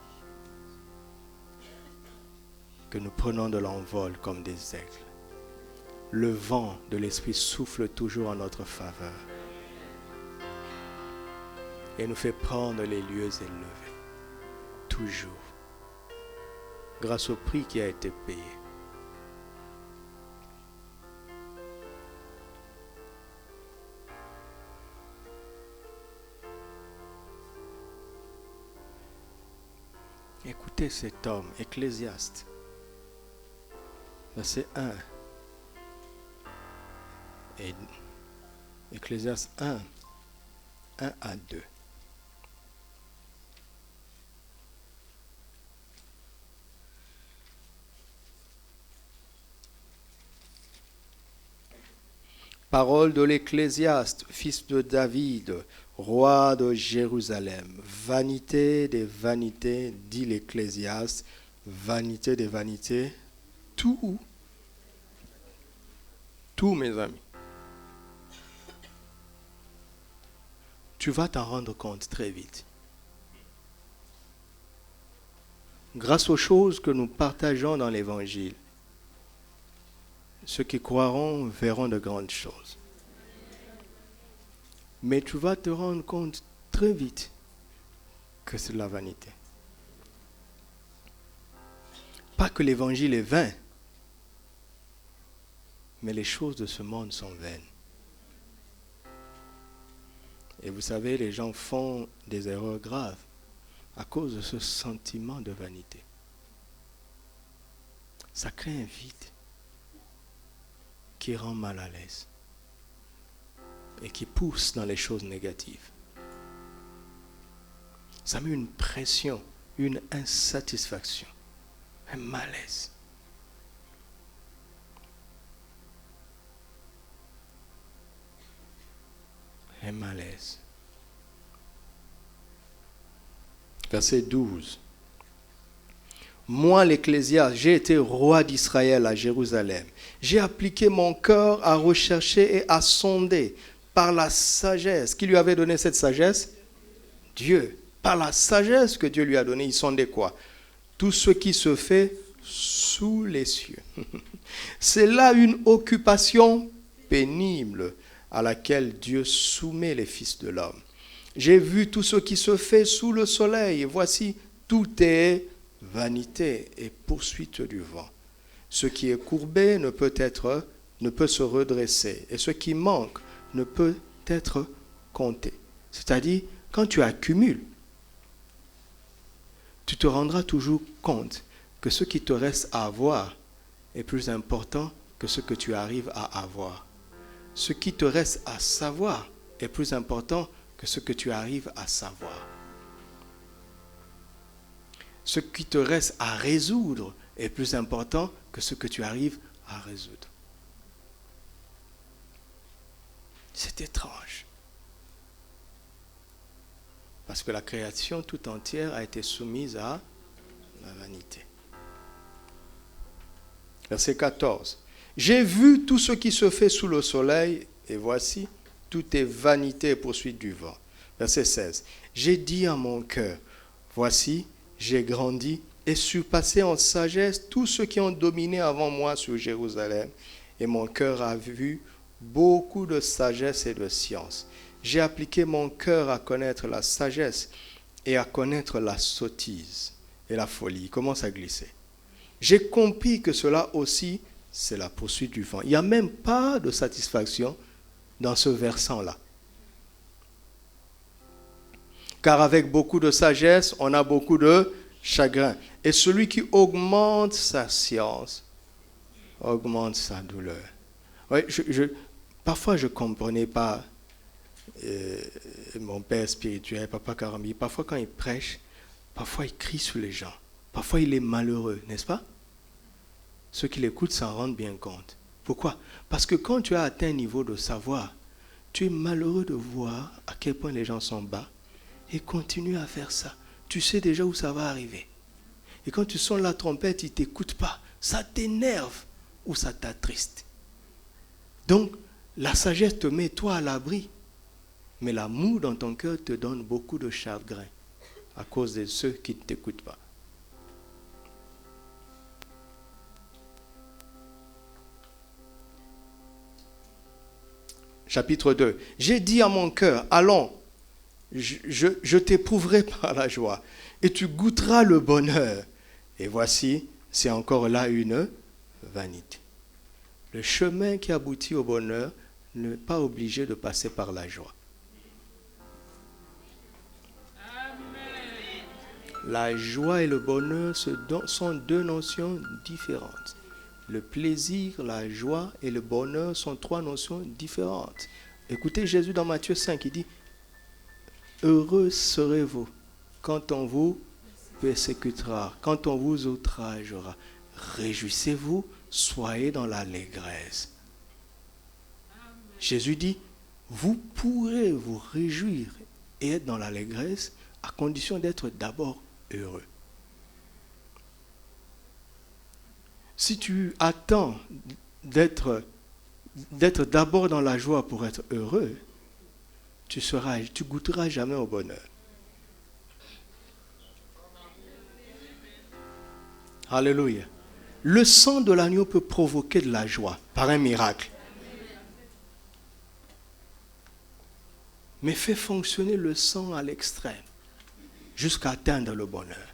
Que nous prenons de l'envol comme des aigles. Le vent de l'Esprit souffle toujours en notre faveur et nous fait prendre les lieux élevés. Toujours. Grâce au prix qui a été payé. Écoutez cet homme, Ecclésiaste. Verset 1. Et Ecclésiaste 1, 1 à 2. Parole de l'Ecclésiaste, fils de David, roi de Jérusalem. Vanité des vanités, dit l'Ecclésiaste. Vanité des vanités. Tout, mes amis. Tu vas t'en rendre compte très vite. Grâce aux choses que nous partageons dans l'Évangile, ceux qui croiront verront de grandes choses. Mais tu vas te rendre compte très vite que c'est de la vanité. Pas que l'Évangile est vain, mais les choses de ce monde sont vaines. Et vous savez, les gens font des erreurs graves à cause de ce sentiment de vanité. Ça crée un vide qui rend mal à l'aise et qui pousse dans les choses négatives. Ça met une pression, une insatisfaction, un malaise. Un malaise. Verset 12. Moi, l'Ecclésiaste, j'ai été roi d'Israël à Jérusalem. J'ai appliqué mon cœur à rechercher et à sonder par la sagesse. Qui lui avait donné cette sagesse? Dieu. Par la sagesse que Dieu lui a donnée, il sondait quoi? Tout ce qui se fait sous les cieux. C'est là une occupation pénible à laquelle Dieu soumet les fils de l'homme. J'ai vu tout ce qui se fait sous le soleil, et voici, tout est vanité et poursuite du vent. Ce qui est courbé ne peut se redresser, et ce qui manque ne peut être compté. C'est-à-dire, quand tu accumules, tu te rendras toujours compte que ce qui te reste à avoir est plus important que ce que tu arrives à avoir. Ce qui te reste à savoir est plus important que ce que tu arrives à savoir. Ce qui te reste à résoudre est plus important que ce que tu arrives à résoudre. C'est étrange. Parce que la création tout entière a été soumise à la vanité. Verset 14. J'ai vu tout ce qui se fait sous le soleil, et voici, tout est vanité et poursuite du vent. Verset 16. J'ai dit à mon cœur, voici, j'ai grandi et surpassé en sagesse tous ceux qui ont dominé avant moi sur Jérusalem, et mon cœur a vu beaucoup de sagesse et de science. J'ai appliqué mon cœur à connaître la sagesse et à connaître la sottise et la folie. Il commence à glisser. J'ai compris que cela aussi, c'est la poursuite du vent. Il n'y a même pas de satisfaction dans ce versant-là. Car avec beaucoup de sagesse, on a beaucoup de chagrin. Et celui qui augmente sa science, augmente sa douleur. Oui, parfois, je ne comprenais pas mon père spirituel, Papa Karambi. Parfois, quand il prêche, parfois, il crie sur les gens. Parfois, il est malheureux, n'est-ce pas? Ceux qui l'écoutent s'en rendent bien compte. Pourquoi? Parce que quand tu as atteint un niveau de savoir, tu es malheureux de voir à quel point les gens sont bas et continuent à faire ça. Tu sais déjà où ça va arriver. Et quand tu sonnes la trompette, ils ne t'écoutent pas. Ça t'énerve ou ça t'attriste. Donc, la sagesse te met toi à l'abri. Mais l'amour dans ton cœur te donne beaucoup de chagrin à cause de ceux qui ne t'écoutent pas. Chapitre 2. J'ai dit à mon cœur, allons, je t'éprouverai par la joie, et tu goûteras le bonheur. Et voici, c'est encore là une vanité. Le chemin qui aboutit au bonheur n'est pas obligé de passer par la joie. La joie et le bonheur sont deux notions différentes. Le plaisir, la joie et le bonheur sont trois notions différentes. Écoutez Jésus dans Matthieu 5, il dit « Heureux serez-vous quand on vous persécutera, quand on vous outragera. Réjouissez-vous, soyez dans l'allégresse. » Jésus dit « Vous pourrez vous réjouir et être dans l'allégresse à condition d'être d'abord heureux. » Si tu attends d'être d'abord dans la joie pour être heureux, tu goûteras jamais au bonheur. Alléluia. Le sang de l'agneau peut provoquer de la joie par un miracle. Mais fait fonctionner le sang à l'extrême jusqu'à atteindre le bonheur.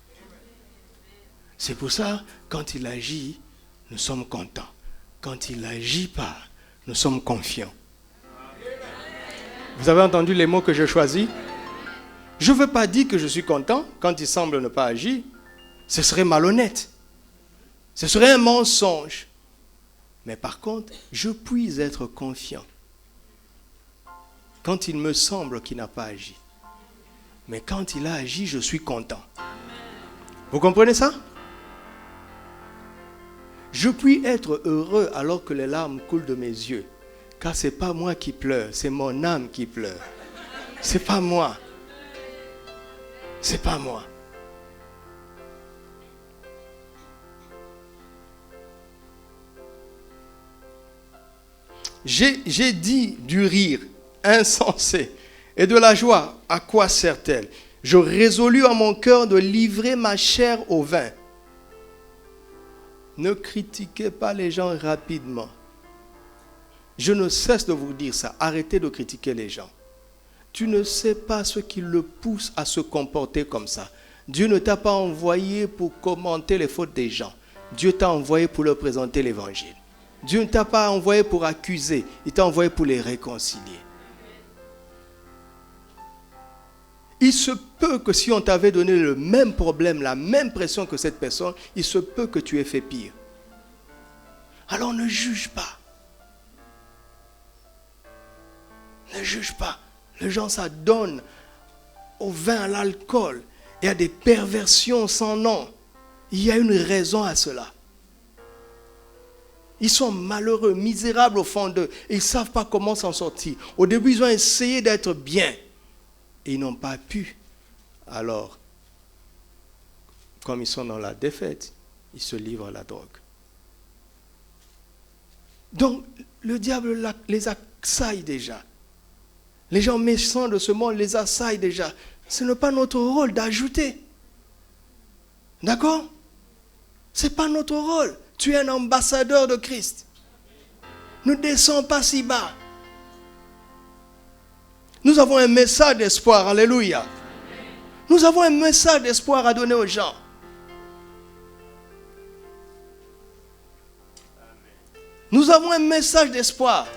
C'est pour ça, quand il agit, nous sommes contents. quand il n'agit pas, nous sommes confiants. Vous avez entendu les mots que j'ai choisis? Je ne veux pas dire que je suis content quand il semble ne pas agir. Ce serait malhonnête. Ce serait un mensonge. Mais par contre, je puis être confiant quand il me semble qu'il n'a pas agi. Mais quand il a agi, je suis content. Vous comprenez ça? Je puis être heureux alors que les larmes coulent de mes yeux. Car ce n'est pas moi qui pleure, c'est mon âme qui pleure. Ce n'est pas moi. C'est pas moi. J'ai dit du rire insensé et de la joie, à quoi sert-elle? Je résolus en mon cœur de livrer ma chair au vin. Ne critiquez pas les gens rapidement. Je ne cesse de vous dire ça. Arrêtez de critiquer les gens. Tu ne sais pas ce qui le pousse à se comporter comme ça. Dieu ne t'a pas envoyé pour commenter les fautes des gens. Dieu t'a envoyé pour leur présenter l'évangile. Dieu ne t'a pas envoyé pour accuser. Il t'a envoyé pour les réconcilier. Il se peut que si on t'avait donné le même problème, la même pression que cette personne, il se peut que tu aies fait pire. Alors ne juge pas. Ne juge pas. Les gens s'adonnent au vin, à l'alcool et à des perversions sans nom. Il y a une raison à cela. Ils sont malheureux, misérables au fond d'eux. Ils ne savent pas comment s'en sortir. Au début, ils ont essayé d'être bien. Et ils n'ont pas pu. Alors, comme ils sont dans la défaite, ils se livrent à la drogue. Donc, le diable les assaille déjà. Les gens méchants de ce monde les assaillent déjà. Ce n'est pas notre rôle d'ajouter. D'accord? Ce n'est pas notre rôle. Tu es un ambassadeur de Christ. Ne descends pas si bas. Nous avons un message d'espoir. Alléluia. Nous avons un message d'espoir à donner aux gens. Nous avons un message d'espoir.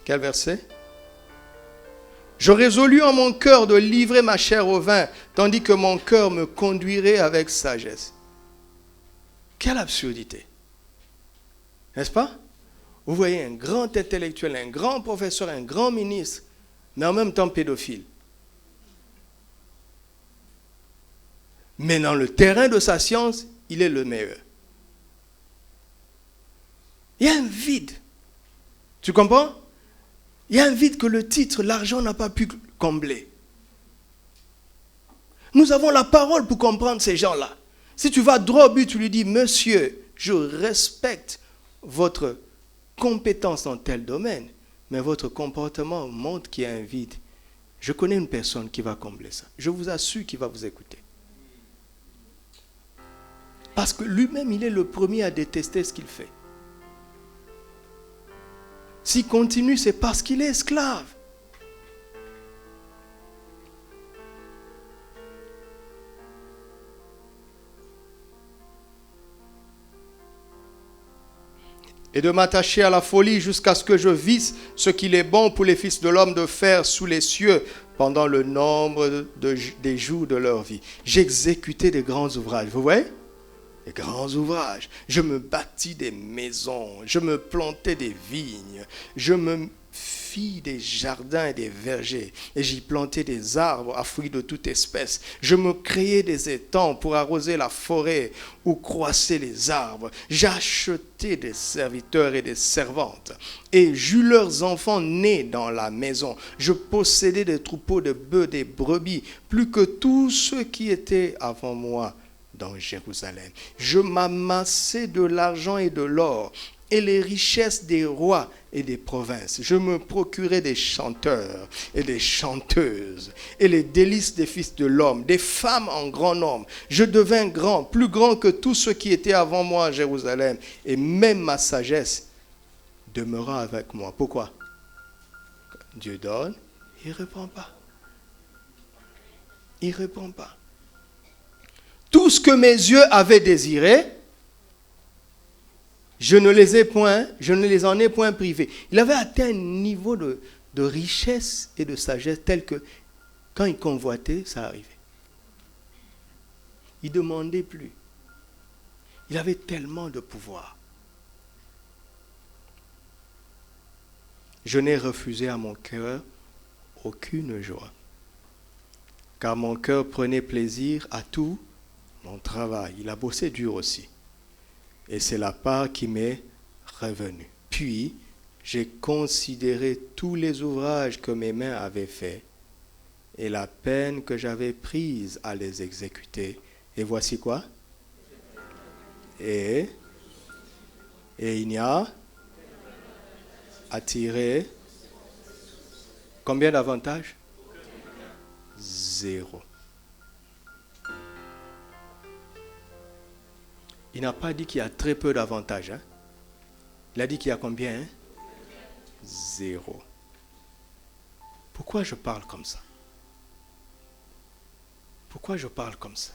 Quel verset? Je résolus en mon cœur de livrer ma chair au vin, tandis que mon cœur me conduirait avec sagesse. Quelle absurdité. N'est-ce pas? Vous voyez un grand intellectuel, un grand professeur, un grand ministre, mais en même temps pédophile. Mais dans le terrain de sa science, il est le meilleur. Il y a un vide. Tu comprends? Il y a un vide que le titre, l'argent n'a pas pu combler. Nous avons la parole pour comprendre ces gens-là. Si tu vas droit au but, tu lui dis, monsieur, je respecte votre compétence dans tel domaine, mais votre comportement montre qu'il y a un vide. Je connais une personne qui va combler ça. Je vous assure qu'il va vous écouter. Parce que lui-même, il est le premier à détester ce qu'il fait. S'il continue, c'est parce qu'il est esclave. Et de m'attacher à la folie jusqu'à ce que je visse ce qu'il est bon pour les fils de l'homme de faire sous les cieux pendant le nombre des jours de leur vie. J'exécutais des grands ouvrages. Vous voyez? Des grands ouvrages. Je me bâtis des maisons, je me plantais des vignes, je me fis des jardins et des vergers, et j'y plantais des arbres à fruits de toute espèce. Je me créais des étangs pour arroser la forêt où croissaient les arbres. J'achetais des serviteurs et des servantes, et j'eus leurs enfants nés dans la maison. Je possédais des troupeaux de bœufs, des brebis, plus que tous ceux qui étaient avant moi dans Jérusalem. Je m'amassais de l'argent et de l'or et les richesses des rois et des provinces. Je me procurais des chanteurs et des chanteuses et les délices des fils de l'homme, des femmes en grand nombre. Je devins grand, plus grand que tous ceux qui étaient avant moi à Jérusalem, et même ma sagesse demeura avec moi. Pourquoi? Dieu donne, il ne répond pas. Il ne répond pas. tout ce que mes yeux avaient désiré, je ne les en ai point privés. Il avait atteint un niveau de richesse et de sagesse tel que quand il convoitait, ça arrivait. Il ne demandait plus. Il avait tellement de pouvoir. Je n'ai refusé à mon cœur aucune joie, car mon cœur prenait plaisir à tout mon travail. Il a bossé dur aussi. Et c'est la part qui m'est revenue. Puis, j'ai considéré tous les ouvrages que mes mains avaient faits et la peine que j'avais prise à les exécuter. Et voici quoi? Et il n'y a à tirer combien d'avantages? 0. Il n'a pas dit qu'il y a très peu d'avantages. Hein? Il a dit qu'il y a combien? Hein? 0. Pourquoi je parle comme ça? Pourquoi je parle comme ça?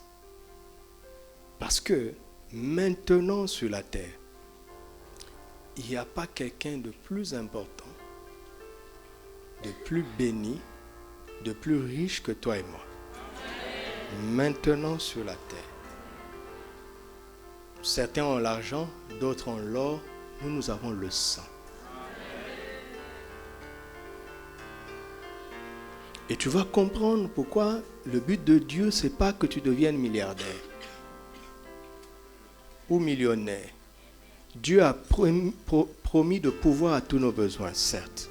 Parce que maintenant sur la terre, il n'y a pas quelqu'un de plus important, de plus béni, de plus riche que toi et moi. Maintenant sur la terre. Certains ont l'argent, d'autres ont l'or, nous avons le sang. Et tu vas comprendre pourquoi le but de Dieu, ce n'est pas que tu deviennes milliardaire ou millionnaire. Dieu a promis de pouvoir à tous nos besoins, certes.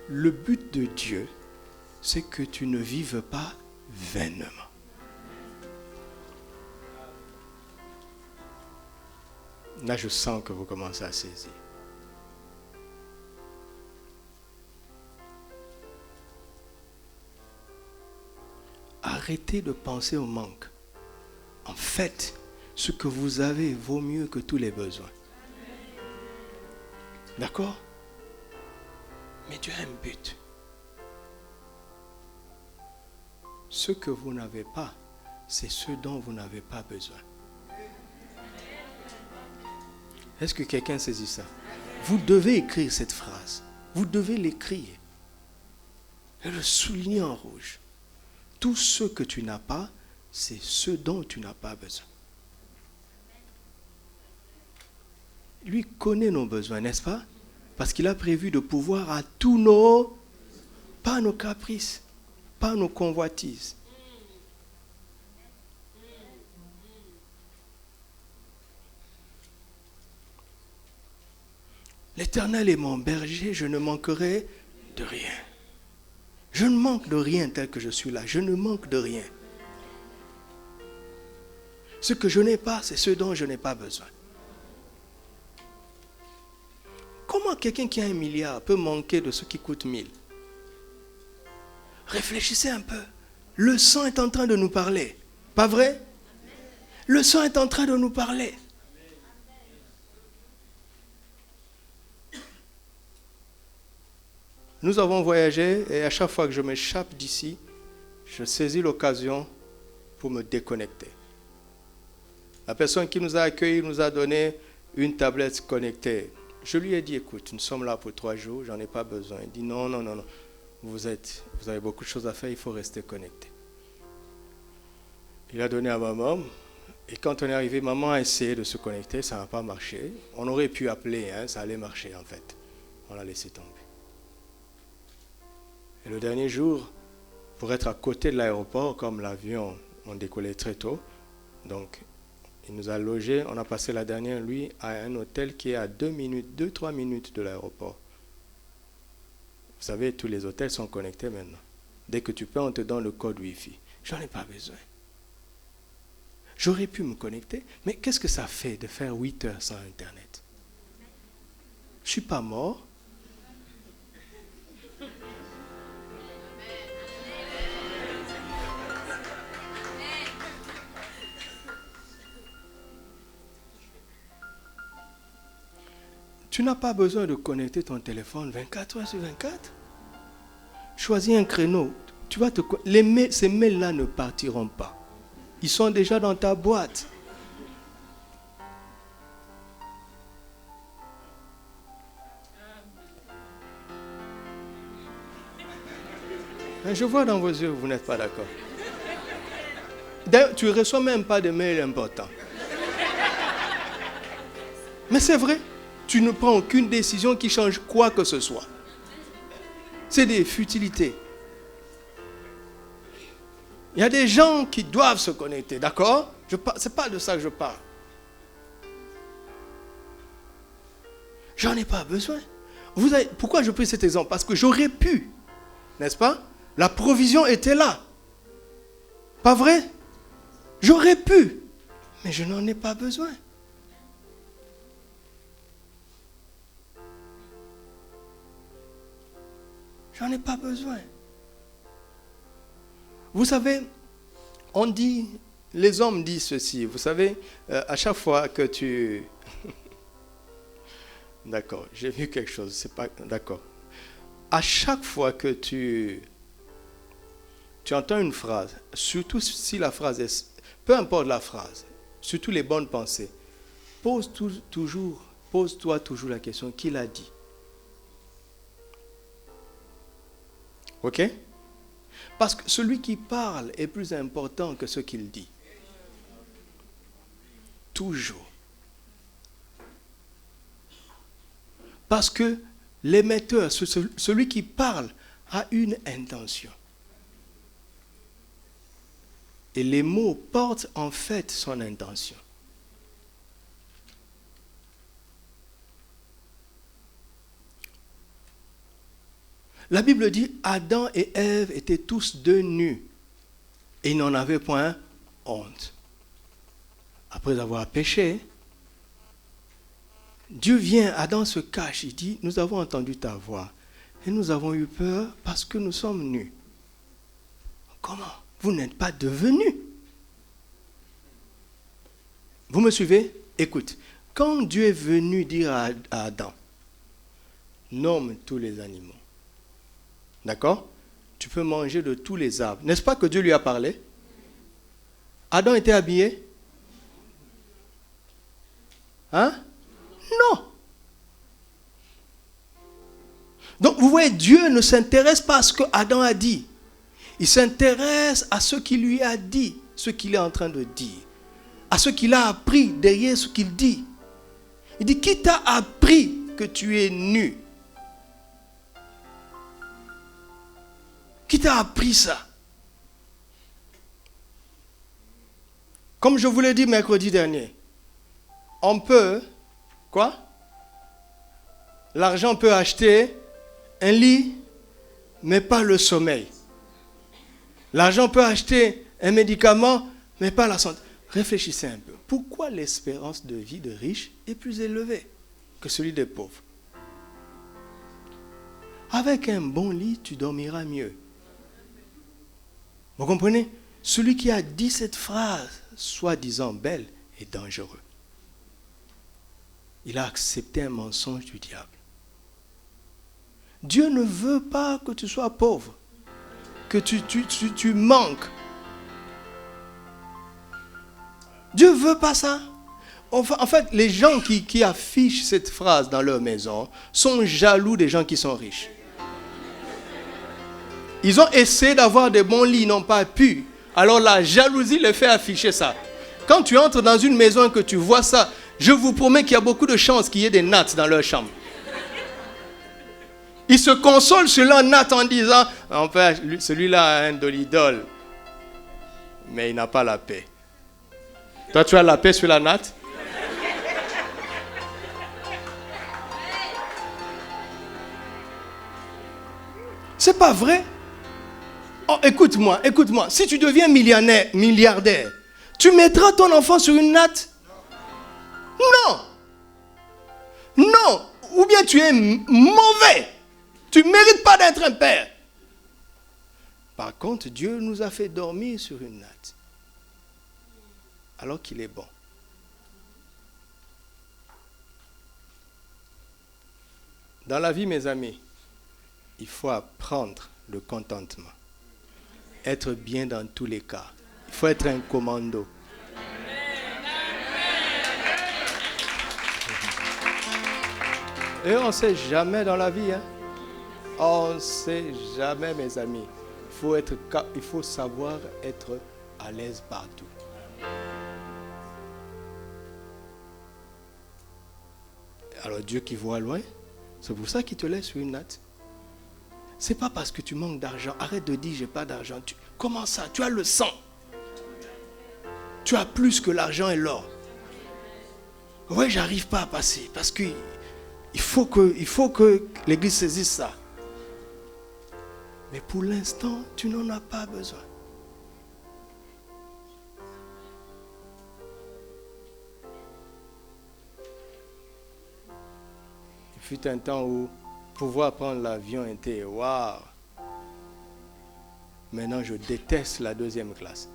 Le but de Dieu, c'est que tu ne vives pas vainement. Là, je sens que vous commencez à saisir. Arrêtez de penser au manque. En fait, ce que vous avez vaut mieux que tous les besoins. D'accord? Mais Dieu a un but. Ce que vous n'avez pas, c'est ce dont vous n'avez pas besoin. Est-ce que quelqu'un saisit ça? Vous devez écrire cette phrase. Vous devez l'écrire. Et le souligner en rouge. Tout ce que tu n'as pas, c'est ce dont tu n'as pas besoin. Lui connaît nos besoins, n'est-ce pas? Parce qu'il a prévu de pouvoir à tous nos, pas nos caprices, pas nos convoitises. L'Éternel est mon berger, je ne manquerai de rien. Je ne manque de rien tel que je suis là. Je ne manque de rien. Ce que je n'ai pas, c'est ce dont je n'ai pas besoin. Comment quelqu'un qui a 1 milliard peut manquer de ce qui coûte 1000? Réfléchissez un peu. Le sang est en train de nous parler. Pas vrai? Le sang est en train de nous parler. Nous avons voyagé et à chaque fois que je m'échappe d'ici, je saisis l'occasion pour me déconnecter. La personne qui nous a accueillis nous a donné une tablette connectée. Je lui ai dit, écoute, nous sommes là pour 3 jours, j'en ai pas besoin. Il dit, non, vous avez beaucoup de choses à faire, il faut rester connecté. Il a donné à maman, et quand on est arrivé, maman a essayé de se connecter, ça n'a pas marché. On aurait pu appeler, ça allait marcher en fait. On l'a laissé tomber. Et le dernier jour, pour être à côté de l'aéroport, comme l'avion, on décollait très tôt, donc il nous a logés, on a passé la dernière nuit à un hôtel qui est à 2-3 minutes de l'aéroport. Vous savez, tous les hôtels sont connectés maintenant. Dès que tu peux, on te donne le code Wi-Fi. J'en ai pas besoin. J'aurais pu me connecter, mais qu'est-ce que ça fait de faire 8 heures sans Internet? Je ne suis pas mort. Tu n'as pas besoin de connecter ton téléphone 24 heures sur 24. Choisis un créneau. Ces mails-là ne partiront pas. Ils sont déjà dans ta boîte. Mais je vois dans vos yeux, vous n'êtes pas d'accord. D'ailleurs, tu ne reçois même pas de mails importants. Mais c'est vrai, tu ne prends aucune décision qui change quoi que ce soit. C'est des futilités. Il y a des gens qui doivent se connecter, d'accord? Ce n'est pas de ça que je parle. J'en ai pas besoin. Pourquoi je prie cet exemple? Parce que j'aurais pu, n'est-ce pas? La provision était là. Pas vrai? J'aurais pu, mais je n'en ai pas besoin. J'en ai pas besoin. Vous savez, on dit, les hommes disent ceci, vous savez, à chaque fois que tu... D'accord, j'ai vu quelque chose, c'est pas... D'accord. À chaque fois que tu entends une phrase, surtout si la phrase est... Peu importe la phrase, surtout les bonnes pensées, pose-toi toujours la question, qui l'a dit? Ok? Parce que celui qui parle est plus important que ce qu'il dit. Toujours. Parce que l'émetteur, celui qui parle, a une intention. Et les mots portent en fait son intention. La Bible dit, Adam et Ève étaient tous deux nus et ils n'en avaient point honte. Après avoir péché, Dieu vient, Adam se cache, il dit, nous avons entendu ta voix et nous avons eu peur parce que nous sommes nus. Comment? Vous n'êtes pas devenus. Vous me suivez? Écoute, quand Dieu est venu dire à Adam, nomme tous les animaux. D'accord? Tu peux manger de tous les arbres. N'est-ce pas que Dieu lui a parlé? Adam était habillé? Hein? Non. Donc vous voyez, Dieu ne s'intéresse pas à ce que Adam a dit. Il s'intéresse à ce qu'il lui a dit, ce qu'il est en train de dire. À ce qu'il a appris derrière ce qu'il dit. Il dit, qui t'a appris que tu es nu? Qui t'a appris ça? Comme je vous l'ai dit mercredi dernier, on peut, quoi? L'argent peut acheter un lit, mais pas le sommeil. L'argent peut acheter un médicament, mais pas la santé. Réfléchissez un peu. Pourquoi l'espérance de vie de riches est plus élevée que celui des pauvres? Avec un bon lit, tu dormiras mieux. Vous comprenez? Celui qui a dit cette phrase, soi-disant belle, est dangereux. Il a accepté un mensonge du diable. Dieu ne veut pas que tu sois pauvre, que tu manques. Dieu ne veut pas ça. En fait, les gens qui affichent cette phrase dans leur maison sont jaloux des gens qui sont riches. Ils ont essayé d'avoir des bons lits, ils n'ont pas pu. Alors la jalousie les fait afficher ça. Quand tu entres dans une maison et que tu vois ça, je vous promets qu'il y a beaucoup de chances qu'il y ait des nattes dans leur chambre. Ils se consolent sur leur natte en disant, en fait, celui-là a un dolidol, mais il n'a pas la paix. Toi, tu as la paix sur la natte? C'est pas vrai. Oh, écoute-moi. Si tu deviens milliardaire, tu mettras ton enfant sur une natte? Non. Ou bien tu es mauvais. Tu ne mérites pas d'être un père. Par contre, Dieu nous a fait dormir sur une natte. Alors qu'il est bon. Dans la vie, mes amis, il faut apprendre le contentement. Être bien dans tous les cas. Il Il faut être un commando. Et on ne sait jamais dans la vie. Hein? On ne sait jamais, mes amis. Il faut savoir être à l'aise partout. Alors Dieu qui voit loin, c'est pour ça qu'il te laisse sur une natte. C'est pas parce que tu manques d'argent. Arrête de dire j'ai pas d'argent. Comment ça? Tu as le sang. Tu as plus que l'argent et l'or. Ouais, j'arrive pas à passer parce que il faut que l'église saisisse ça. Mais pour l'instant, tu n'en as pas besoin. Il fut un temps où pouvoir prendre l'avion était waouh. Maintenant, je déteste la deuxième classe.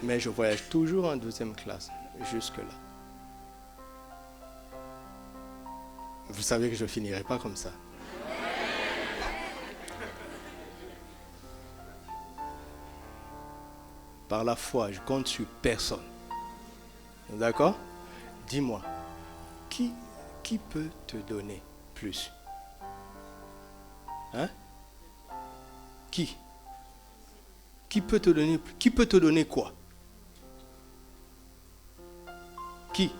Mais je voyage toujours en deuxième classe, jusque-là. Vous savez que je ne finirai pas comme ça. Par la foi, je compte sur personne. D'accord? Dis-moi, qui peut te donner plus? Hein? Qui peut te donner plus? Qui peut te donner quoi? Qui?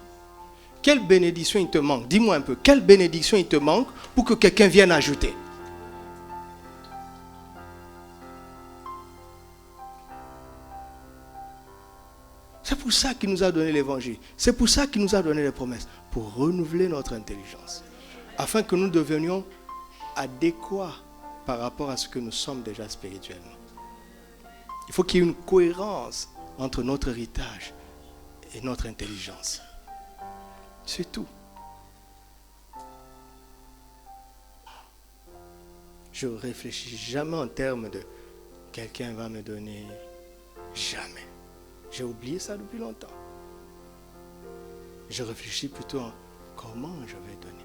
Quelle bénédiction il te manque? Dis-moi un peu, quelle bénédiction il te manque pour que quelqu'un vienne ajouter? C'est pour ça qu'il nous a donné l'évangile. C'est pour ça qu'il nous a donné les promesses. Pour renouveler notre intelligence. Afin que nous devenions adéquats par rapport à ce que nous sommes déjà spirituellement. Il faut qu'il y ait une cohérence entre notre héritage et notre intelligence. C'est tout. Je ne réfléchis jamais en termes de quelqu'un va me donner. Jamais. J'ai oublié ça depuis longtemps. Je réfléchis plutôt en comment je vais donner.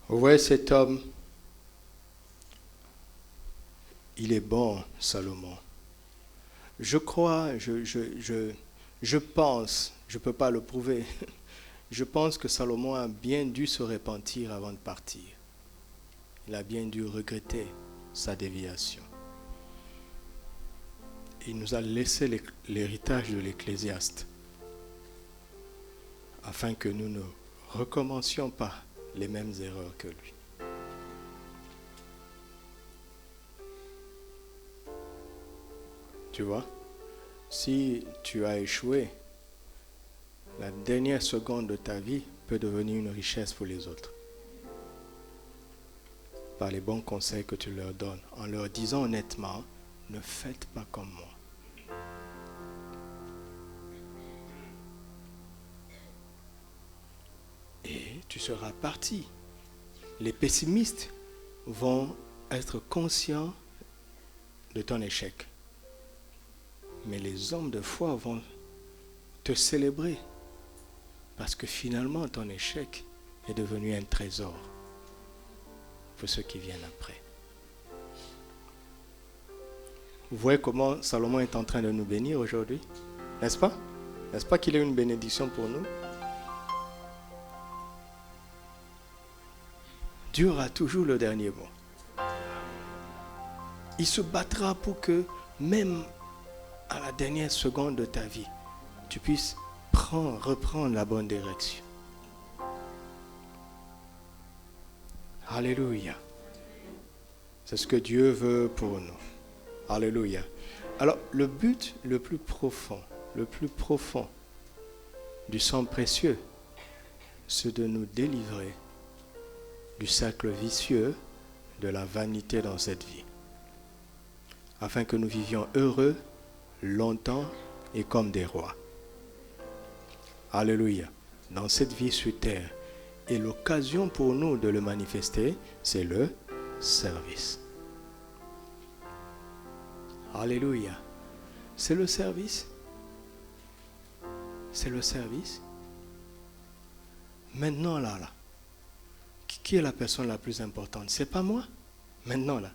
Vous voyez cet homme, il est bon, Salomon. Je crois, je pense, je ne peux pas le prouver, je pense que Salomon a bien dû se repentir avant de partir. Il a bien dû regretter sa déviation. Il nous a laissé l'héritage de l'Ecclésiaste afin que nous ne recommencions pas les mêmes erreurs que lui. Tu vois, si tu as échoué, la dernière seconde de ta vie peut devenir une richesse pour les autres. Par les bons conseils que tu leur donnes, en leur disant honnêtement, ne faites pas comme moi. Et tu seras parti. Les pessimistes vont être conscients de ton échec. Mais les hommes de foi vont te célébrer. Parce que finalement, ton échec est devenu un trésor pour ceux qui viennent après. Vous voyez comment Salomon est en train de nous bénir aujourd'hui? N'est-ce pas? N'est-ce pas qu'il est une bénédiction pour nous? Dieu aura toujours le dernier mot. Il se battra pour que même à la dernière seconde de ta vie, tu puisses reprendre la bonne direction. Alléluia. C'est ce que Dieu veut pour nous. Alléluia. Alors, le but le plus profond du sang précieux, c'est de nous délivrer du cercle vicieux de la vanité dans cette vie, afin que nous vivions heureux, longtemps et comme des rois. Alléluia. Dans cette vie sur terre, Et l'occasion pour nous de le manifester, c'est le service. Alléluia. C'est le service. C'est le service. Maintenant là, qui est la personne la plus importante? C'est pas moi. Maintenant là,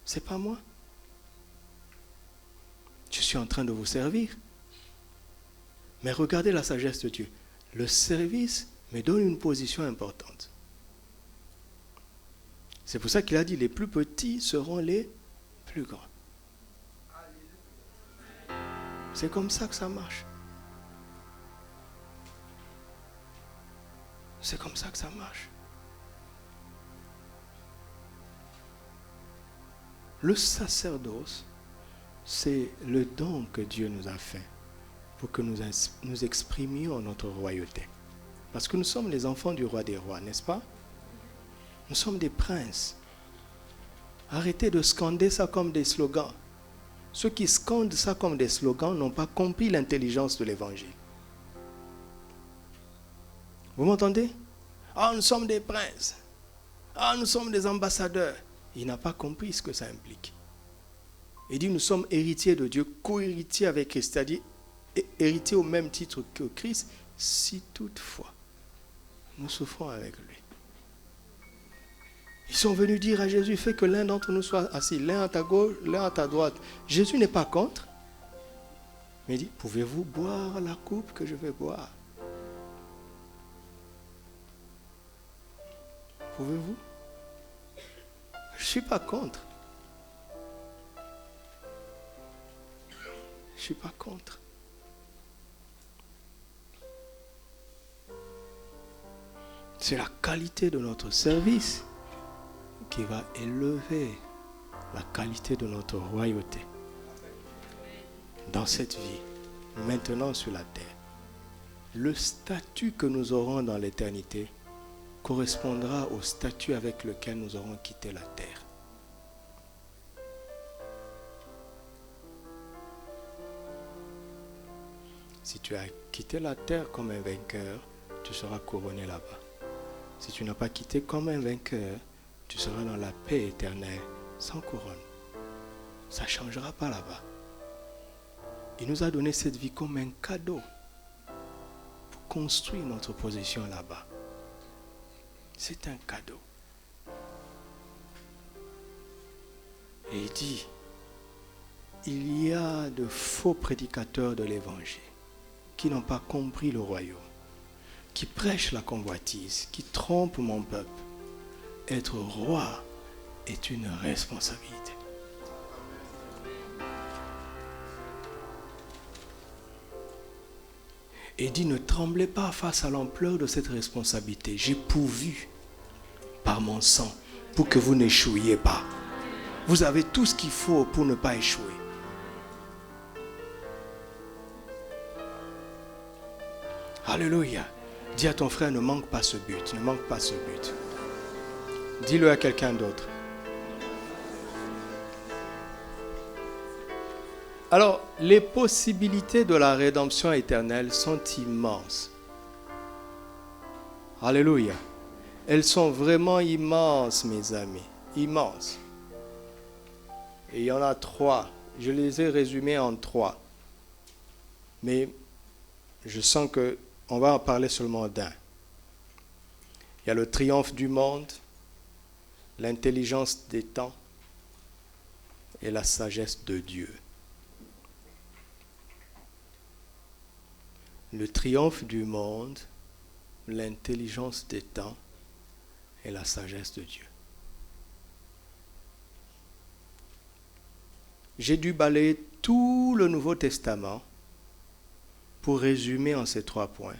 c'est pas moi. Je suis en train de vous servir. Mais regardez la sagesse de Dieu. Le service me donne une position importante. C'est pour ça qu'il a dit, les plus petits seront les plus grands. C'est comme ça que ça marche. C'est comme ça que ça marche. Le sacerdoce, c'est le don que Dieu nous a fait pour que nous exprimions notre royauté. Parce que nous sommes les enfants du roi des rois, n'est-ce pas? Nous sommes des princes. Arrêtez de scander ça comme des slogans. Ceux qui scandent ça comme des slogans n'ont pas compris l'intelligence de l'évangile. Vous m'entendez? Ah, nous sommes des princes. Ah, nous sommes des ambassadeurs. Il n'a pas compris ce que ça implique. Il dit, nous sommes héritiers de Dieu, co-héritiers avec Christ, c'est-à-dire héritiers au même titre que Christ, si toutefois nous souffrons avec lui. Ils sont venus dire à Jésus, fais que l'un d'entre nous soit assis, l'un à ta gauche, l'un à ta droite. Jésus n'est pas contre, mais il dit, pouvez-vous boire la coupe que je vais boire? Pouvez-vous? Je ne suis pas contre. Je ne suis pas contre. C'est la qualité de notre service qui va élever la qualité de notre royauté dans cette vie, maintenant sur la terre. Le statut que nous aurons dans l'éternité correspondra au statut avec lequel nous aurons quitté la terre. Si tu as quitté la terre comme un vainqueur, tu seras couronné là-bas. Si tu n'as pas quitté comme un vainqueur, tu seras dans la paix éternelle, sans couronne. Ça ne changera pas là-bas. Il nous a donné cette vie comme un cadeau pour construire notre position là-bas. C'est un cadeau. Et il dit, il y a de faux prédicateurs de l'évangile qui n'ont pas compris le royaume, qui prêchent la convoitise, qui trompent mon peuple. Être roi est une responsabilité. Et dit, ne tremblez pas face à l'ampleur de cette responsabilité. J'ai pourvu par mon sang pour que vous n'échouiez pas. Vous avez tout ce qu'il faut pour ne pas échouer. Alléluia. Dis à ton frère, ne manque pas ce but, ne manque pas ce but. Dis-le à quelqu'un d'autre. Alors, les possibilités de la rédemption éternelle sont immenses. Alléluia. Elles sont vraiment immenses, mes amis. Immenses. Et il y en a 3. Je les ai résumées en 3. Mais je sens qu'on va en parler seulement d'un. Il y a le triomphe du monde, l'intelligence des temps et la sagesse de Dieu. Le triomphe du monde, l'intelligence des temps et la sagesse de Dieu. J'ai dû balayer tout le Nouveau Testament pour résumer en ces 3 points.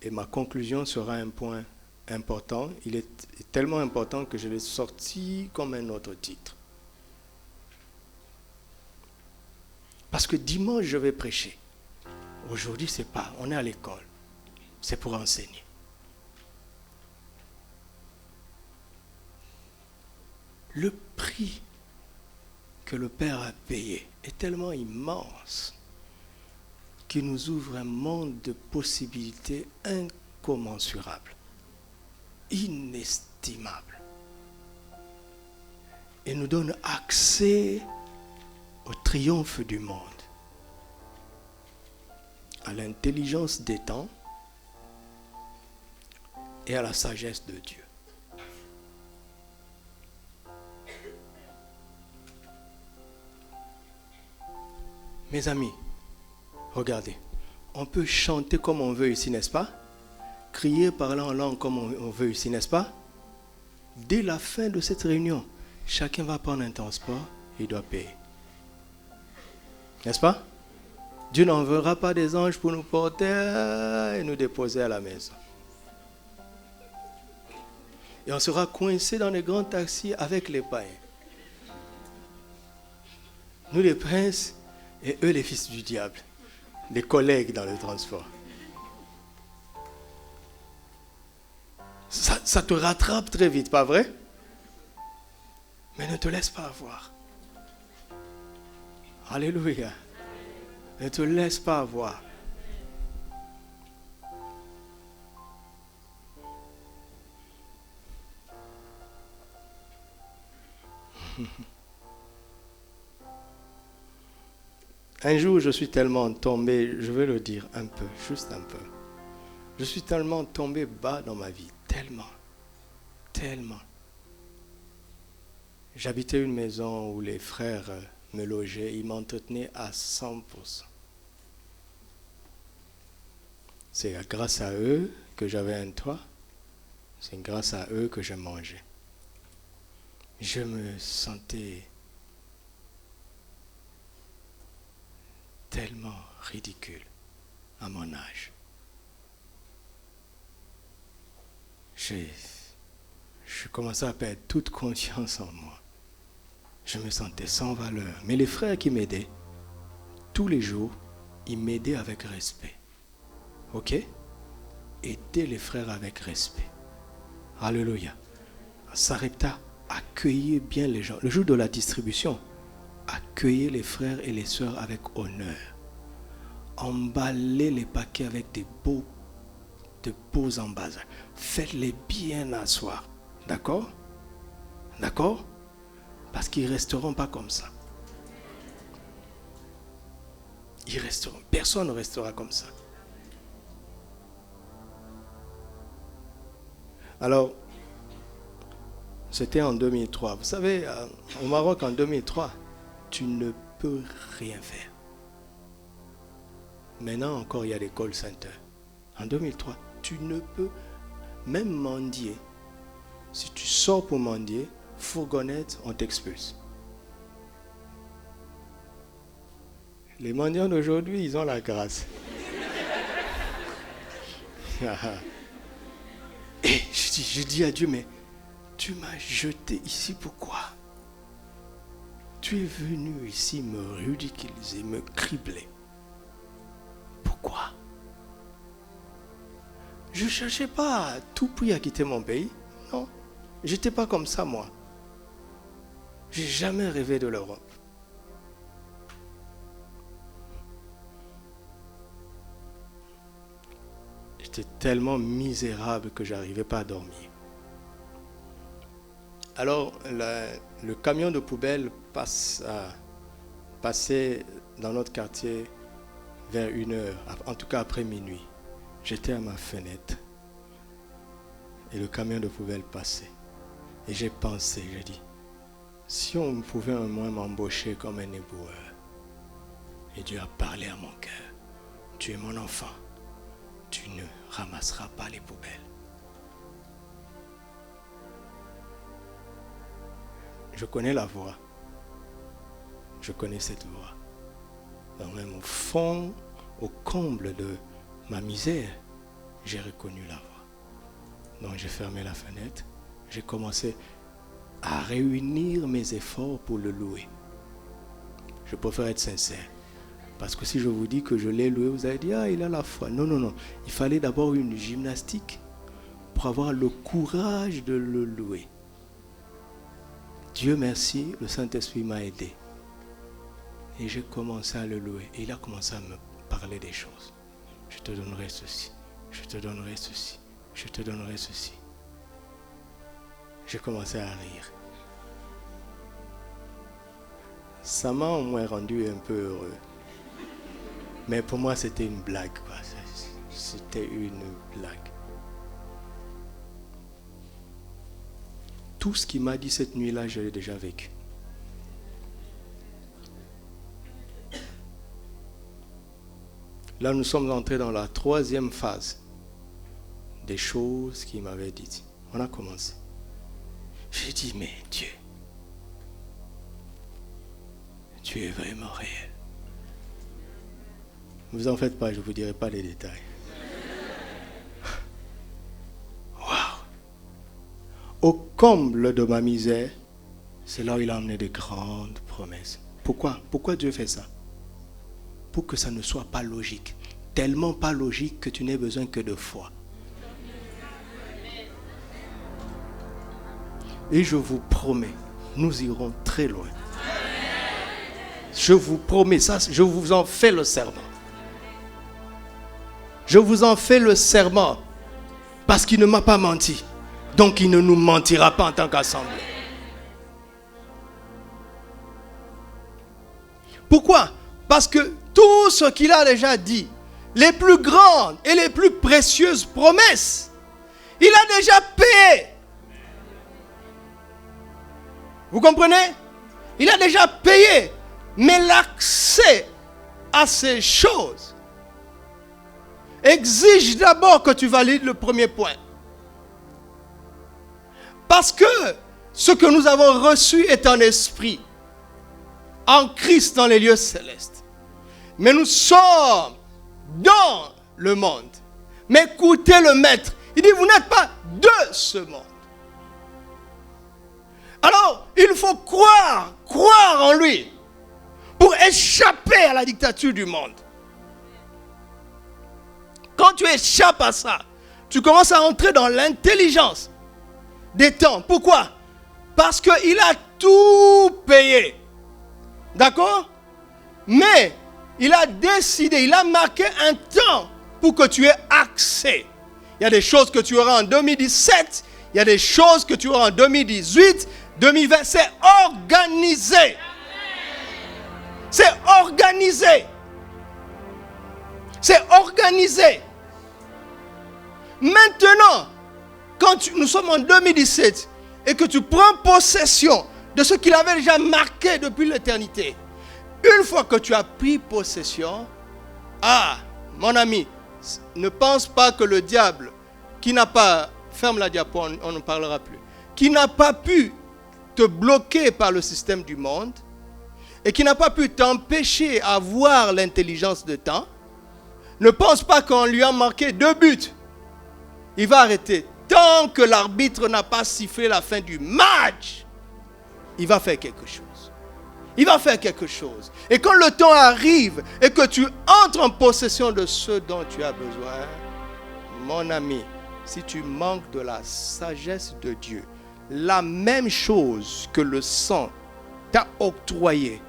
Et ma conclusion sera un point important. Il est tellement important que je l'ai sorti comme un autre titre. Parce que dimanche, je vais prêcher. Aujourd'hui, c'est pas. On est à l'école. C'est pour enseigner. Le prix que le Père a payé est tellement immense qu'il nous ouvre un monde de possibilités incommensurable, inestimable, et nous donne accès au triomphe du monde, à l'intelligence des temps et à la sagesse de Dieu. Mes amis, regardez, on peut chanter comme on veut ici, n'est-ce pas? Crier, parler en langue comme on veut ici, n'est-ce pas? Dès la fin de cette réunion, chacun va prendre un transport et il doit payer. N'est-ce pas? Dieu n'enverra pas des anges pour nous porter et nous déposer à la maison. Et on sera coincé dans les grands taxis avec les païens. Nous les princes et eux les fils du diable. Les collègues dans le transport. Ça te rattrape très vite, pas vrai? Mais ne te laisse pas avoir. Alléluia. Ne te laisse pas avoir. Un jour, je suis tellement tombé, je vais le dire un peu, juste un peu. Je suis tellement tombé bas dans ma vie, tellement. J'habitais une maison où les frères me logeaient, ils m'entretenaient à 100%. C'est grâce à eux que j'avais un toit, c'est grâce à eux que je mangeais. Je me sentais tellement ridicule à mon âge. Je commençais à perdre toute confiance en moi. Je me sentais sans valeur. Mais les frères qui m'aidaient, tous les jours, ils m'aidaient avec respect. Ok? Aidez les frères avec respect. Alléluia. Sarepta, accueillez bien les gens. Le jour de la distribution, accueillez les frères et les sœurs avec honneur. Emballez les paquets avec de beaux emballages. Faites-les bien asseoir. D'accord? D'accord? Parce qu'ils ne resteront pas comme ça. Ils resteront. Personne ne restera comme ça. Alors, c'était en 2003. Vous savez, au Maroc en 2003, tu ne peux rien faire. Maintenant encore, il y a des call centers. En 2003, tu ne peux même mendier. Si tu sors pour mendier, fourgonnette, on t'expulse. Les mendiants d'aujourd'hui, ils ont la grâce. Et je dis à Dieu, mais tu m'as jeté ici pourquoi? Tu es venu ici me ridiculiser, me cribler. Pourquoi? Je ne cherchais pas à tout prix à quitter mon pays. Non, je n'étais pas comme ça moi. J'ai jamais rêvé de l'Europe. J'étais tellement misérable que je n'arrivais pas à dormir. Alors, le camion de poubelle passait dans notre quartier vers 1h, en tout cas après minuit. J'étais à ma fenêtre et le camion de poubelle passait. Et j'ai pensé, j'ai dit, si on pouvait au moins m'embaucher comme un éboueur. Et Dieu a parlé à mon cœur. Tu es mon enfant. Tu ne ramasseras pas les poubelles. Je connais la voix. Je connais cette voix. Donc même au fond, au comble de ma misère, j'ai reconnu la voix. Donc j'ai fermé la fenêtre. J'ai commencé à réunir mes efforts pour le louer. Je préfère être sincère. Parce que si je vous dis que je l'ai loué, vous allez dire, ah, il a la foi. Non, non, non. Il fallait d'abord une gymnastique pour avoir le courage de le louer. Dieu merci, le Saint-Esprit m'a aidé. Et j'ai commencé à le louer. Et il a commencé à me parler des choses. Je te donnerai ceci. Je te donnerai ceci. je te donnerai ceci. J'ai commencé à rire. Ça m'a au moins rendu un peu heureux. Mais pour moi, c'était une blague, quoi. C'était une blague. Tout ce qu'il m'a dit cette nuit-là, je l'ai déjà vécu. Là, nous sommes entrés dans la 3e phase des choses qu'il m'avait dites. On a commencé. J'ai dit, mais Dieu, tu es vraiment réel. Ne vous en faites pas, je ne vous dirai pas les détails. Waouh! Au comble de ma misère, c'est là où il a amené de grandes promesses. Pourquoi? Pourquoi Dieu fait ça? Pour que ça ne soit pas logique. Tellement pas logique que tu n'aies besoin que de foi. Et je vous promets, nous irons très loin. Je vous promets ça, je vous en fais le serment. Je vous en fais le serment parce qu'il ne m'a pas menti. Donc il ne nous mentira pas en tant qu'assemblée. Pourquoi? Parce que tout ce qu'il a déjà dit, les plus grandes et les plus précieuses promesses, il a déjà payé. Vous comprenez? Il a déjà payé. Mais l'accès à ces choses exige d'abord que tu valides le premier point. Parce que ce que nous avons reçu est en esprit, en Christ dans les lieux célestes. Mais nous sommes dans le monde. Mais écoutez le maître. Il dit, vous n'êtes pas de ce monde. Alors, il faut croire en lui pour échapper à la dictature du monde. Quand tu échappes à ça, tu commences à entrer dans l'intelligence des temps. Pourquoi? Parce qu'il a tout payé. D'accord? Mais il a décidé, il a marqué un temps pour que tu aies accès. Il y a des choses que tu auras en 2017, il y a des choses que tu auras en 2018, 2020. C'est organisé. C'est organisé. C'est organisé. Maintenant, quand nous sommes en 2017 et que tu prends possession de ce qu'il avait déjà marqué depuis l'éternité, une fois que tu as pris possession, mon ami, ne pense pas que le diable, qui n'a pas, ferme la diapo, on ne parlera plus, qui n'a pas pu te bloquer par le système du monde et qui n'a pas pu t'empêcher à voir l'intelligence de temps, ne pense pas qu'on lui a marqué 2 buts. Il va arrêter. Tant que l'arbitre n'a pas sifflé la fin du match, il va faire quelque chose. Il va faire quelque chose. Et quand le temps arrive et que tu entres en possession de ce dont tu as besoin, mon ami, si tu manques de la sagesse de Dieu, la même chose que le sang t'a octroyé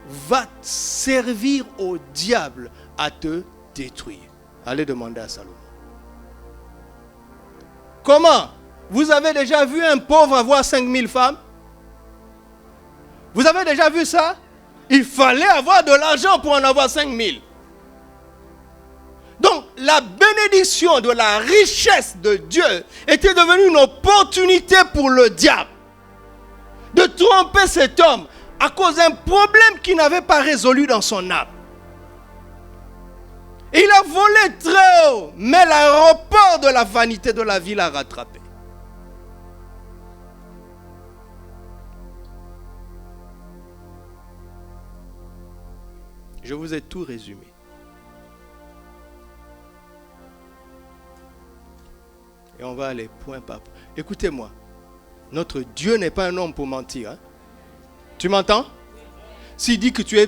va servir au diable à te détruire. Allez demander à Salomon. Comment? Vous avez déjà vu un pauvre avoir 5000 femmes? Vous avez déjà vu ça? Il fallait avoir de l'argent pour en avoir 5000. Donc, la bénédiction de la richesse de Dieu était devenue une opportunité pour le diable de tromper cet homme à cause d'un problème qu'il n'avait pas résolu dans son âme. Et il a volé très haut, mais l'aéroport de la vanité de la vie l'a rattrapé. Je vous ai tout résumé. Et on va aller point par point. Écoutez-moi, notre Dieu n'est pas un homme pour mentir. Hein? Tu m'entends? S'il dit que tu es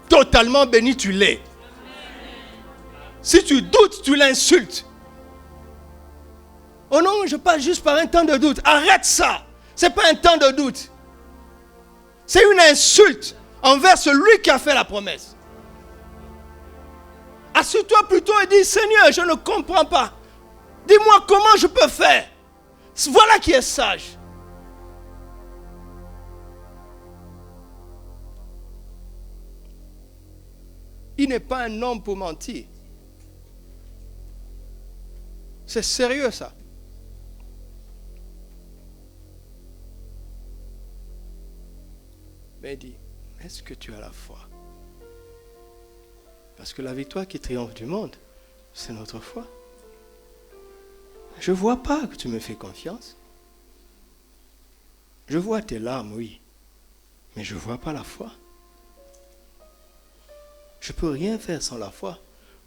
totalement béni, tu l'es. Si tu doutes, tu l'insultes. Oh non, je passe juste par un temps de doute. Arrête ça. Ce n'est pas un temps de doute. C'est une insulte envers celui qui a fait la promesse. Assieds-toi plutôt et dis, Seigneur, je ne comprends pas. Dis-moi comment je peux faire. Voilà qui est sage. Il n'est pas un homme pour mentir. C'est sérieux ça. Mais il dit, est-ce que tu as la foi? Parce que la victoire qui triomphe du monde, c'est notre foi. Je ne vois pas que tu me fais confiance. Je vois tes larmes, oui. Mais je ne vois pas la foi. Je ne peux rien faire sans la foi.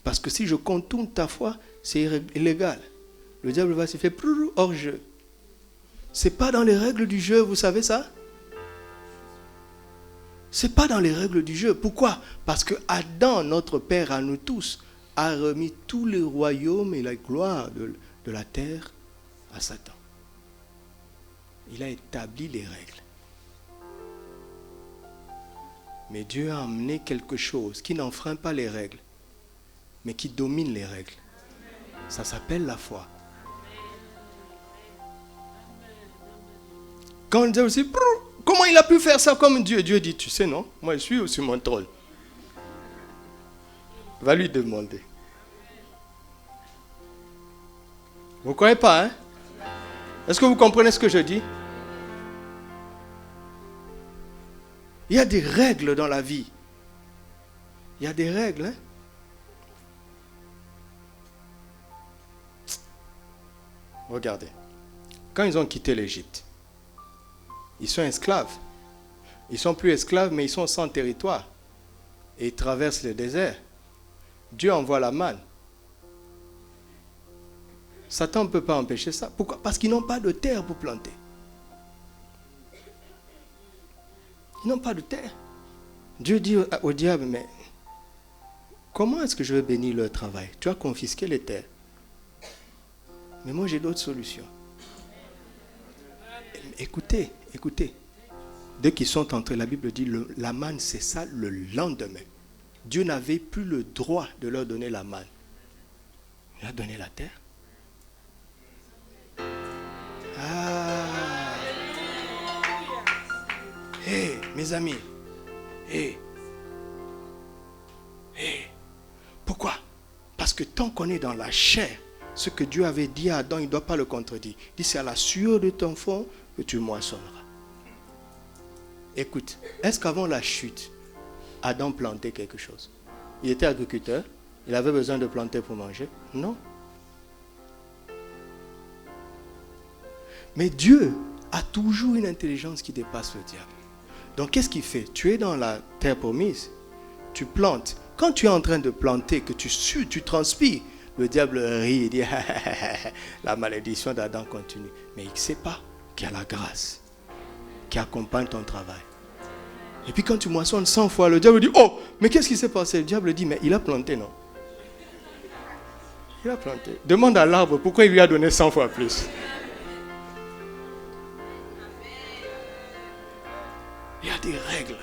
Parce que si je contourne ta foi, c'est illégal. Le diable va se faire hors jeu. Ce n'est pas dans les règles du jeu, vous savez ça? Ce n'est pas dans les règles du jeu. Pourquoi? Parce que Adam, notre Père à nous tous, a remis tous les royaumes et la gloire de la terre à Satan. Il a établi les règles. Mais Dieu a amené quelque chose qui n'enfreint pas les règles, mais qui domine les règles. Ça s'appelle la foi. Quand on dit aussi, comment il a pu faire ça comme Dieu? Dieu dit, tu sais non, moi je suis sur mon trône. Va lui demander. Vous ne croyez pas, hein? Est-ce que vous comprenez ce que je dis? Il y a des règles dans la vie. Il y a des règles, hein? Regardez. Quand ils ont quitté l'Égypte, ils sont esclaves. Ils ne sont plus esclaves, mais ils sont sans territoire. Et ils traversent le désert. Dieu envoie la manne. Satan ne peut pas empêcher ça. Pourquoi? Parce qu'ils n'ont pas de terre pour planter. Ils n'ont pas de terre. Dieu dit au diable, mais comment est-ce que je vais bénir leur travail? Tu as confisqué les terres. Mais moi j'ai d'autres solutions. Écoutez. Dès qu'ils sont entrés, la Bible dit, la manne c'est ça le lendemain. Dieu n'avait plus le droit de leur donner la manne. Il a donné la terre. Ah. Hé, mes amis. Hé. Pourquoi? Parce que tant qu'on est dans la chair, ce que Dieu avait dit à Adam, il ne doit pas le contredire. Il dit, c'est à la sueur de ton front que tu moissonneras. Écoute, est-ce qu'avant la chute, Adam plantait quelque chose? Il était agriculteur, il avait besoin de planter pour manger? Non. Mais Dieu a toujours une intelligence qui dépasse le diable. Donc qu'est-ce qu'il fait? Tu es dans la terre promise, tu plantes. Quand tu es en train de planter, que tu sues, tu transpires, le diable rit et dit la malédiction d'Adam continue. Mais il ne sait pas qu'il y a la grâce qui accompagne ton travail. Et puis quand tu moissonnes 100 fois, le diable dit, oh, mais qu'est-ce qui s'est passé? Le diable dit, mais il a planté, non? Il a planté. Demande à l'arbre pourquoi il lui a donné 100 fois plus. Il y a des règles.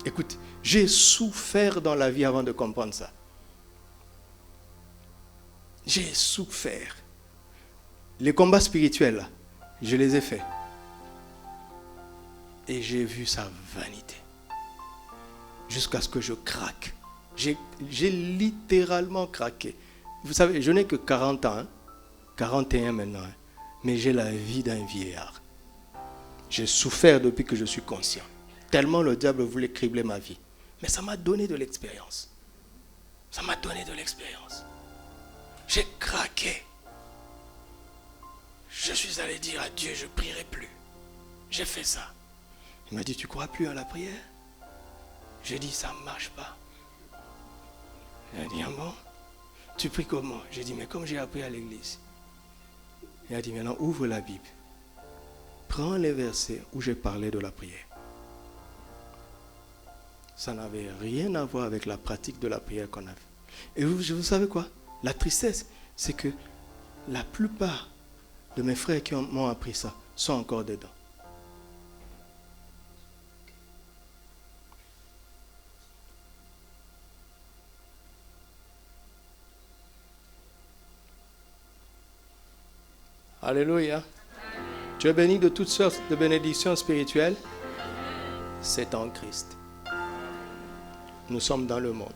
Écoute, j'ai souffert dans la vie avant de comprendre ça. J'ai souffert. Les combats spirituels, là, je les ai faits. Et j'ai vu sa vanité. Jusqu'à ce que je craque. J'ai littéralement craqué. Vous savez, je n'ai que 40 ans. 41 maintenant. Mais j'ai la vie d'un vieillard. J'ai souffert depuis que je suis conscient. Tellement le diable voulait cribler ma vie. Mais ça m'a donné de l'expérience. Ça m'a donné de l'expérience. J'ai craqué. Je suis allé dire à Dieu, je ne prierai plus. J'ai fait ça. Il m'a dit, tu ne crois plus à la prière? J'ai dit, ça ne marche pas. Il a dit, ah bon? Tu pries comment? J'ai dit, mais comme j'ai appris à l'église. Il a dit, maintenant ouvre la Bible. Prends les versets où j'ai parlé de la prière. Ça n'avait rien à voir avec la pratique de la prière qu'on a fait. Et vous savez quoi? La tristesse, c'est que la plupart de mes frères qui m'ont appris ça sont encore dedans. Alléluia. Tu es béni de toutes sortes de bénédictions spirituelles. C'est en Christ. Nous sommes dans le monde.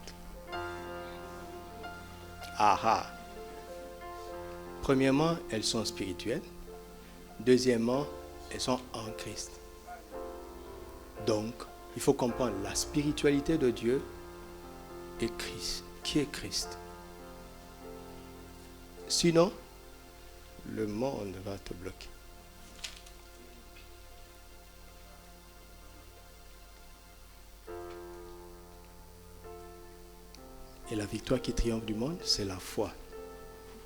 Ah. Premièrement, elles sont spirituelles. Deuxièmement, elles sont en Christ. Donc, il faut comprendre la spiritualité de Dieu et Christ. Qui est Christ? Sinon, le monde va te bloquer. Et la victoire qui triomphe du monde, c'est la foi.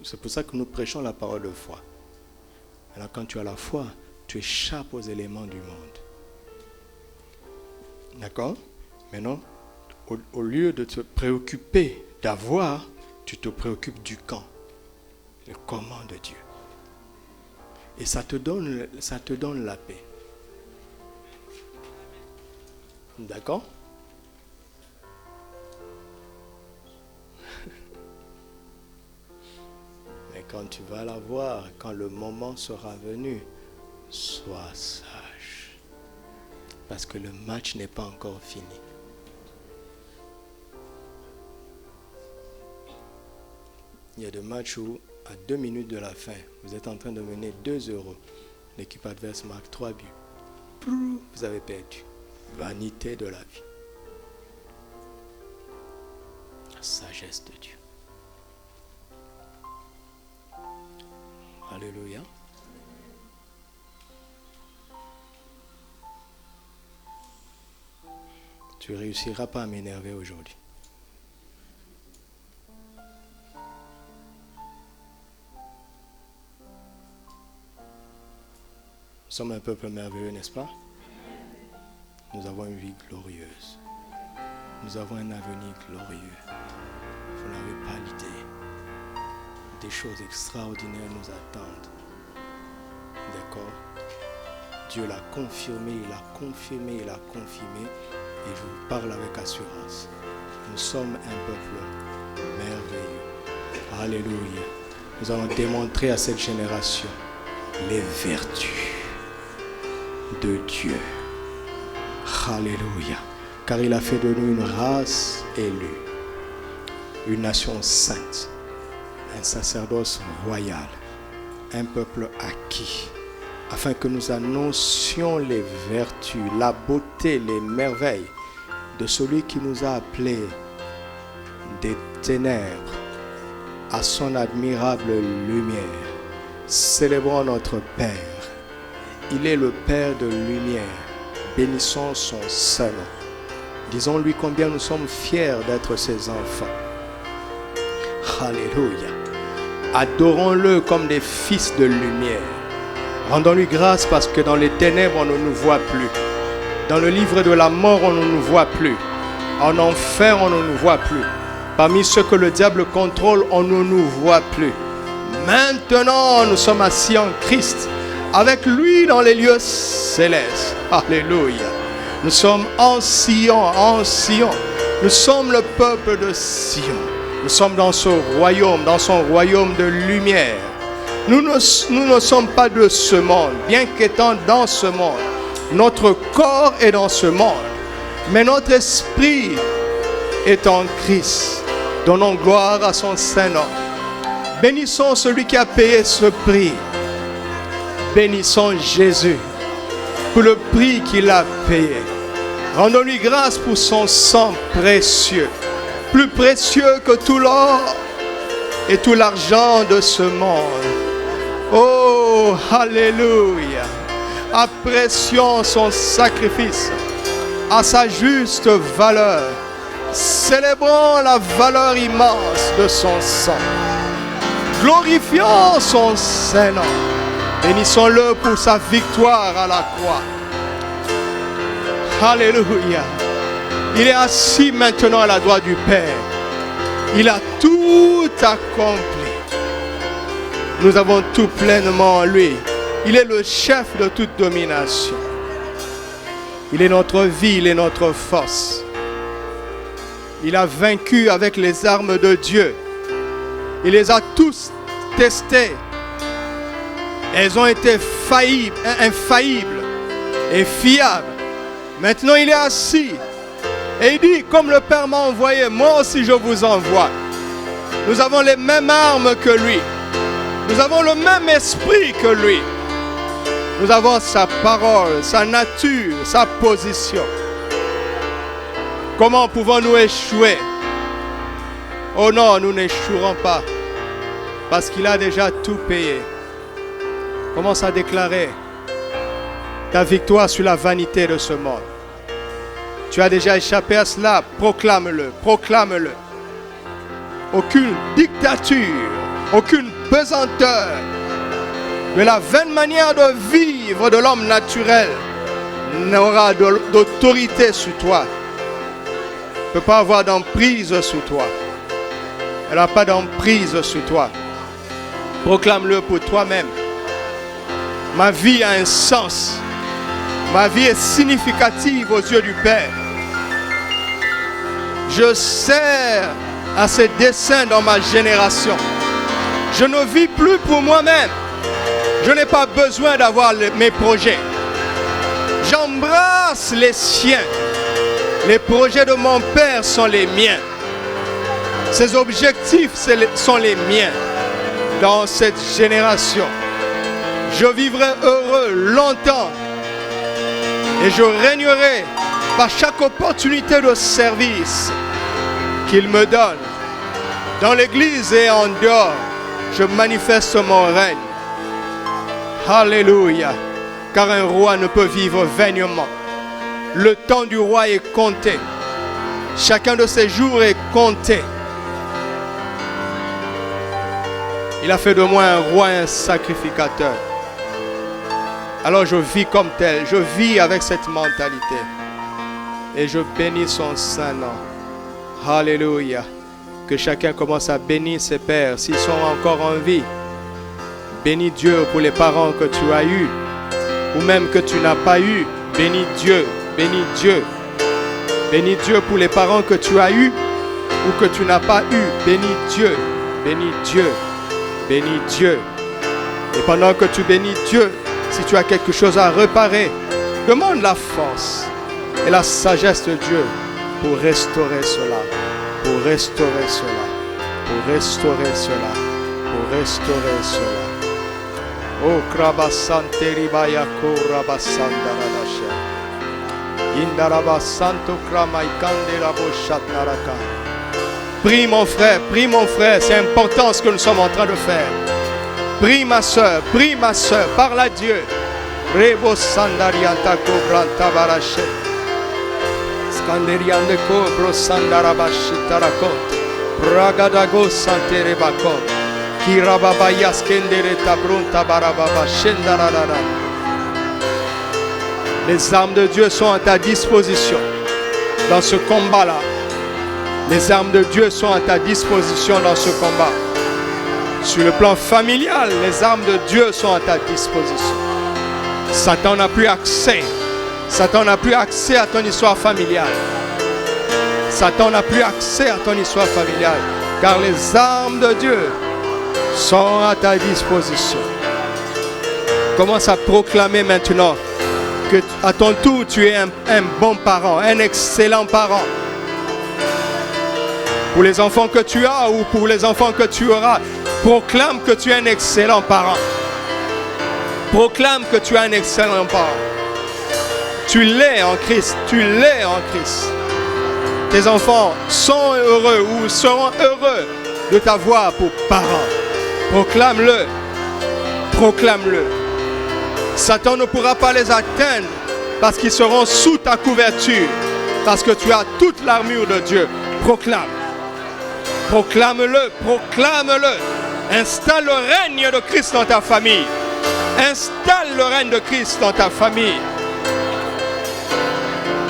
C'est pour ça que nous prêchons la parole de foi. Alors quand tu as la foi, tu échappes aux éléments du monde. D'accord? Maintenant, au lieu de te préoccuper d'avoir, tu te préoccupes du quand. Le comment de Dieu. Et ça te donne la paix. D'accord? Mais quand tu vas la voir, quand le moment sera venu, sois sage. Parce que le match n'est pas encore fini. Il y a des matchs où, à 2 minutes de la fin, vous êtes en train de mener 2-0. L'équipe adverse marque 3 buts. Vous avez perdu. Vanité de la vie. La sagesse de Dieu. Alléluia. Tu ne réussiras pas à m'énerver aujourd'hui. Nous sommes un peuple merveilleux, n'est-ce pas? Nous avons une vie glorieuse. Nous avons un avenir glorieux. Vous n'avez pas l'idée. Des choses extraordinaires nous attendent. D'accord? Dieu l'a confirmé, il l'a confirmé, il l'a confirmé. Et je vous parle avec assurance. Nous sommes un peuple merveilleux. Alléluia. Nous allons démontrer à cette génération les vertus de Dieu. Alléluia. Car il a fait de nous une race élue, une nation sainte, un sacerdoce royal, un peuple acquis, afin que nous annoncions les vertus, la beauté, les merveilles de celui qui nous a appelés des ténèbres à son admirable lumière. Célébrons notre Père. Il est le Père de lumière. Bénissons son Saint-Nom. Disons-lui combien nous sommes fiers d'être ses enfants. Alléluia. Adorons-le comme des fils de lumière. Rendons-lui grâce parce que dans les ténèbres, on ne nous voit plus. Dans le livre de la mort, on ne nous voit plus. En enfer, on ne nous voit plus. Parmi ceux que le diable contrôle, on ne nous voit plus. Maintenant, nous sommes assis en Christ, avec lui dans les lieux célestes. Alléluia. Nous sommes en Sion, en Sion. Nous sommes le peuple de Sion. Nous sommes dans ce royaume, dans son royaume de lumière. Nous ne sommes pas de ce monde, bien qu'étant dans ce monde. Notre corps est dans ce monde, mais notre esprit est en Christ. Donnons gloire à son Saint-Nom. Bénissons celui qui a payé ce prix. Bénissons Jésus pour le prix qu'il a payé. Rendons-lui grâce pour son sang précieux, plus précieux que tout l'or et tout l'argent de ce monde. Oh, alléluia. Apprécions son sacrifice à sa juste valeur. Célébrons la valeur immense de son sang. Glorifions son Saint-Nom. Bénissons-le pour sa victoire à la croix. Alléluia. Il est assis maintenant à la droite du Père. Il a tout accompli. Nous avons tout pleinement en lui. Il est le chef de toute domination. Il est notre vie, il est notre force. Il a vaincu avec les armes de Dieu. Il les a tous testés. Elles ont été infaillibles et fiables. Maintenant, il est assis. Et il dit, comme le Père m'a envoyé, moi aussi je vous envoie. Nous avons les mêmes armes que lui. Nous avons le même esprit que lui. Nous avons sa parole, sa nature, sa position. Comment pouvons-nous échouer? Oh non, nous n'échouerons pas. Parce qu'il a déjà tout payé. Commence à déclarer ta victoire sur la vanité de ce monde. Tu as déjà échappé à cela, proclame-le, proclame-le. Aucune dictature, aucune pesanteur de la vaine manière de vivre de l'homme naturel n'aura d'autorité sur toi. Ne peut pas avoir d'emprise sur toi. Elle n'a pas d'emprise sur toi. Proclame-le pour toi-même. Ma vie a un sens. Ma vie est significative aux yeux du Père. Je sers à ses desseins dans ma génération. Je ne vis plus pour moi-même. Je n'ai pas besoin d'avoir mes projets. J'embrasse les siens. Les projets de mon Père sont les miens. Ses objectifs sont les miens dans cette génération. Je vivrai heureux longtemps et je régnerai par chaque opportunité de service qu'il me donne. Dans l'église et en dehors, je manifeste mon règne. Alléluia. Car un roi ne peut vivre vainement. Le temps du roi est compté. Chacun de ses jours est compté. Il a fait de moi un roi et un sacrificateur. Alors je vis comme tel. Je vis avec cette mentalité. Et je bénis son saint nom. Alléluia. Que chacun commence à bénir ses pères s'ils sont encore en vie. Bénis Dieu pour les parents que tu as eus. Ou même que tu n'as pas eu. Bénis Dieu. Bénis Dieu. Bénis Dieu pour les parents que tu as eus ou que tu n'as pas eu. Bénis Dieu. Bénis Dieu. Bénis Dieu. Et pendant que tu bénis Dieu, si tu as quelque chose à réparer, demande la force et la sagesse de Dieu pour restaurer cela. Pour restaurer cela. Pour restaurer cela. Pour restaurer cela. Oh, Krabasante Ribayako Rabasanda Radasha. Indarabasanto Kramaikande Raboshatnaraka. Prie mon frère, c'est important ce que nous sommes en train de faire. Prie ma soeur, parle à Dieu. Rebo Sandarianta Kobranta Barache. Skanderiande Kobro Sandarabashitarakot. Bragadago Santerebakot. Kirababayas Kendere Tabrunta Barababa Shendarara. Les armes de Dieu sont à ta disposition dans ce combat-là. Les armes de Dieu sont à ta disposition dans ce combat. Sur le plan familial, les armes de Dieu sont à ta disposition. Satan n'a plus accès. Satan n'a plus accès à ton histoire familiale. Satan n'a plus accès à ton histoire familiale. Car les armes de Dieu sont à ta disposition. Commence à proclamer maintenant que à ton tour tu es un bon parent, un excellent parent. Pour les enfants que tu as ou pour les enfants que tu auras, proclame que tu es un excellent parent. Proclame que tu es un excellent parent. Tu l'es en Christ, tu l'es en Christ. Tes enfants sont heureux ou seront heureux de t'avoir pour parent. Proclame-le, proclame-le. Satan ne pourra pas les atteindre parce qu'ils seront sous ta couverture, parce que tu as toute l'armure de Dieu. Proclame. Proclame-le, proclame-le. Installe le règne de Christ dans ta famille. Installe le règne de Christ dans ta famille.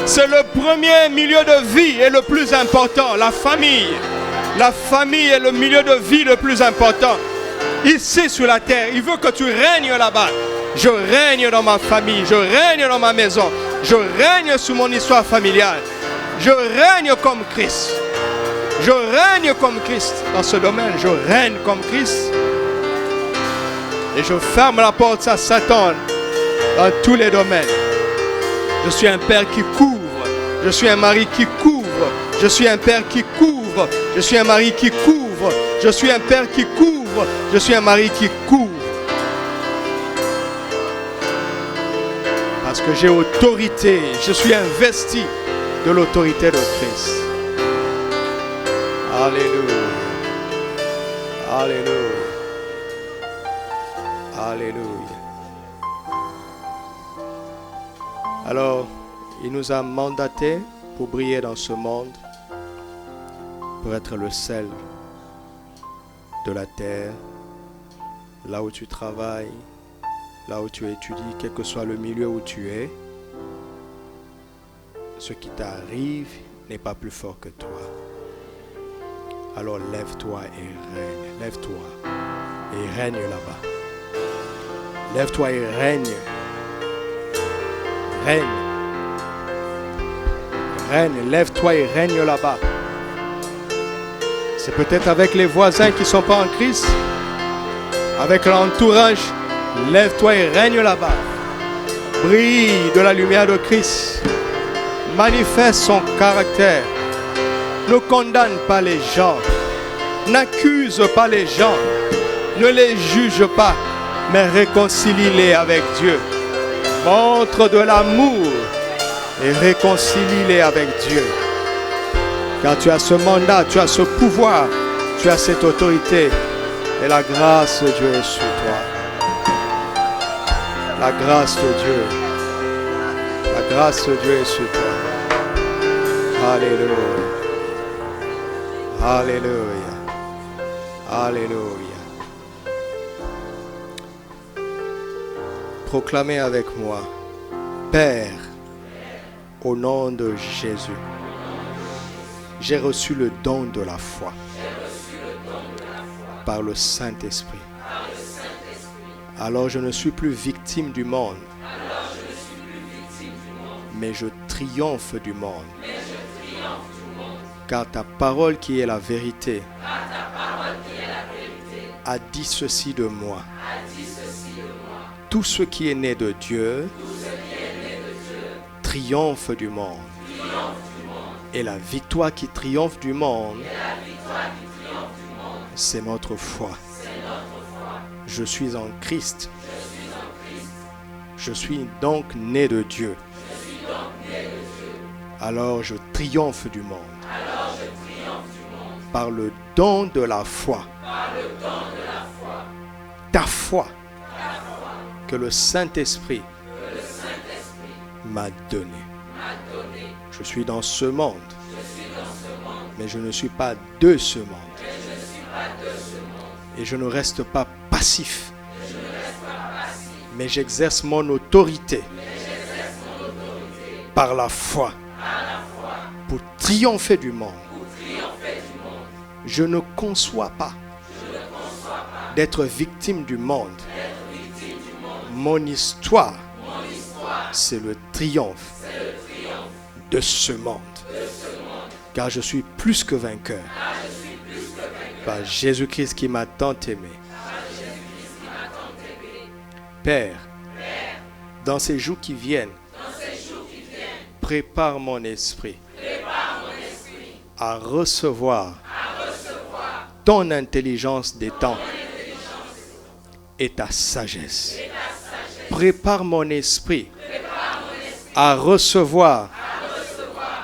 C'est le premier milieu de vie et le plus important, la famille. La famille est le milieu de vie le plus important. Ici sur la terre, il veut que tu règnes là-bas. Je règne dans ma famille, je règne dans ma maison, je règne sur mon histoire familiale. Je règne comme Christ. Je règne comme Christ dans ce domaine. Je règne comme Christ. Et je ferme la porte à Satan dans tous les domaines. Je suis un père qui couvre. Je suis un mari qui couvre. Je suis un père qui couvre. Je suis un mari qui couvre. Je suis un père qui couvre. Je suis un mari qui couvre. Parce que j'ai autorité. Je suis investi de l'autorité de Christ. Alléluia. Alléluia. Alléluia. Alors, il nous a mandatés pour briller dans ce monde, pour être le sel de la terre, là où tu travailles, là où tu étudies, quel que soit le milieu où tu es. Ce qui t'arrive n'est pas plus fort que toi. Alors lève-toi et règne. Lève-toi et règne là-bas. Lève-toi et règne. Règne. Règne. Lève-toi et règne là-bas. C'est peut-être avec les voisins qui ne sont pas en Christ. Avec l'entourage. Lève-toi et règne là-bas. Brille de la lumière de Christ. Manifeste son caractère. Ne condamne pas les gens. N'accuse pas les gens. Ne les juge pas. Mais réconcilie-les avec Dieu. Montre de l'amour. Et réconcilie-les avec Dieu. Car tu as ce mandat, tu as ce pouvoir. Tu as cette autorité. Et la grâce de Dieu est sur toi. La grâce de Dieu. La grâce de Dieu est sur toi. Alléluia. Alléluia. Alléluia. Proclamez avec moi. Père, au nom de Jésus, j'ai reçu le don de la foi par le Saint-Esprit. Alors je ne suis plus victime du monde, mais je triomphe du monde. Car ta parole qui est la vérité a dit ceci de moi. Tout ce qui est né de Dieu triomphe du monde. Et la victoire qui triomphe du monde, c'est notre foi. Je suis en Christ. Je suis donc né de Dieu. Alors je triomphe du monde. Par le don de la foi. Ta foi que le Saint-Esprit m'a donné. Je suis dans ce monde, mais je ne suis pas de ce monde. Et je ne reste pas passif, mais j'exerce mon autorité par la foi pour triompher du monde. Je ne conçois pas d'être victime du monde. Mon histoire, c'est le triomphe de ce monde. Car je suis plus que vainqueur. Par Jésus-Christ qui m'a tant aimé. Père, dans ces jours qui viennent, prépare mon esprit à recevoir ton intelligence des temps et ta sagesse. Prépare mon esprit à recevoir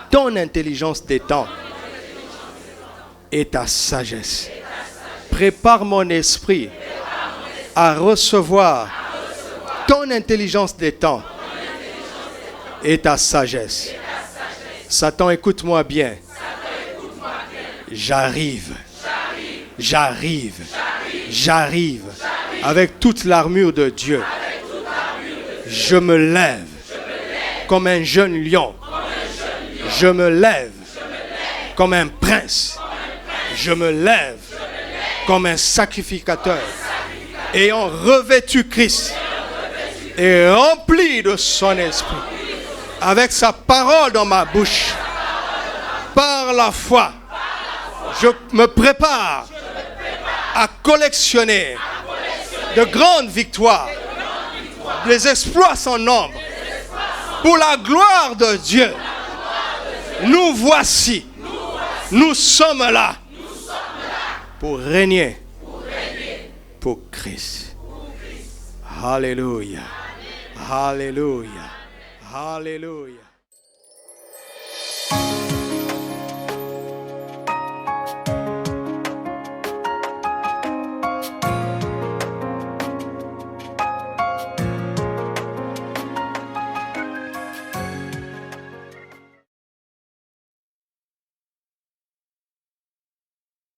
ton intelligence des temps et ta sagesse. Prépare mon esprit à recevoir ton intelligence des temps et ta sagesse. Satan, écoute-moi bien. J'arrive. Avec toute l'armure de Dieu. Je me lève comme un jeune lion. Je me lève comme un prince. Je me lève comme un sacrificateur. Ayant revêtu Christ et rempli de son esprit. Avec sa parole dans ma bouche. Par la foi. Je me prépare à collectionner de grandes victoires, des exploits sans nombre. Pour la gloire de Dieu, nous voici. Nous sommes là pour régner pour Christ. Alléluia. Alléluia. Alléluia.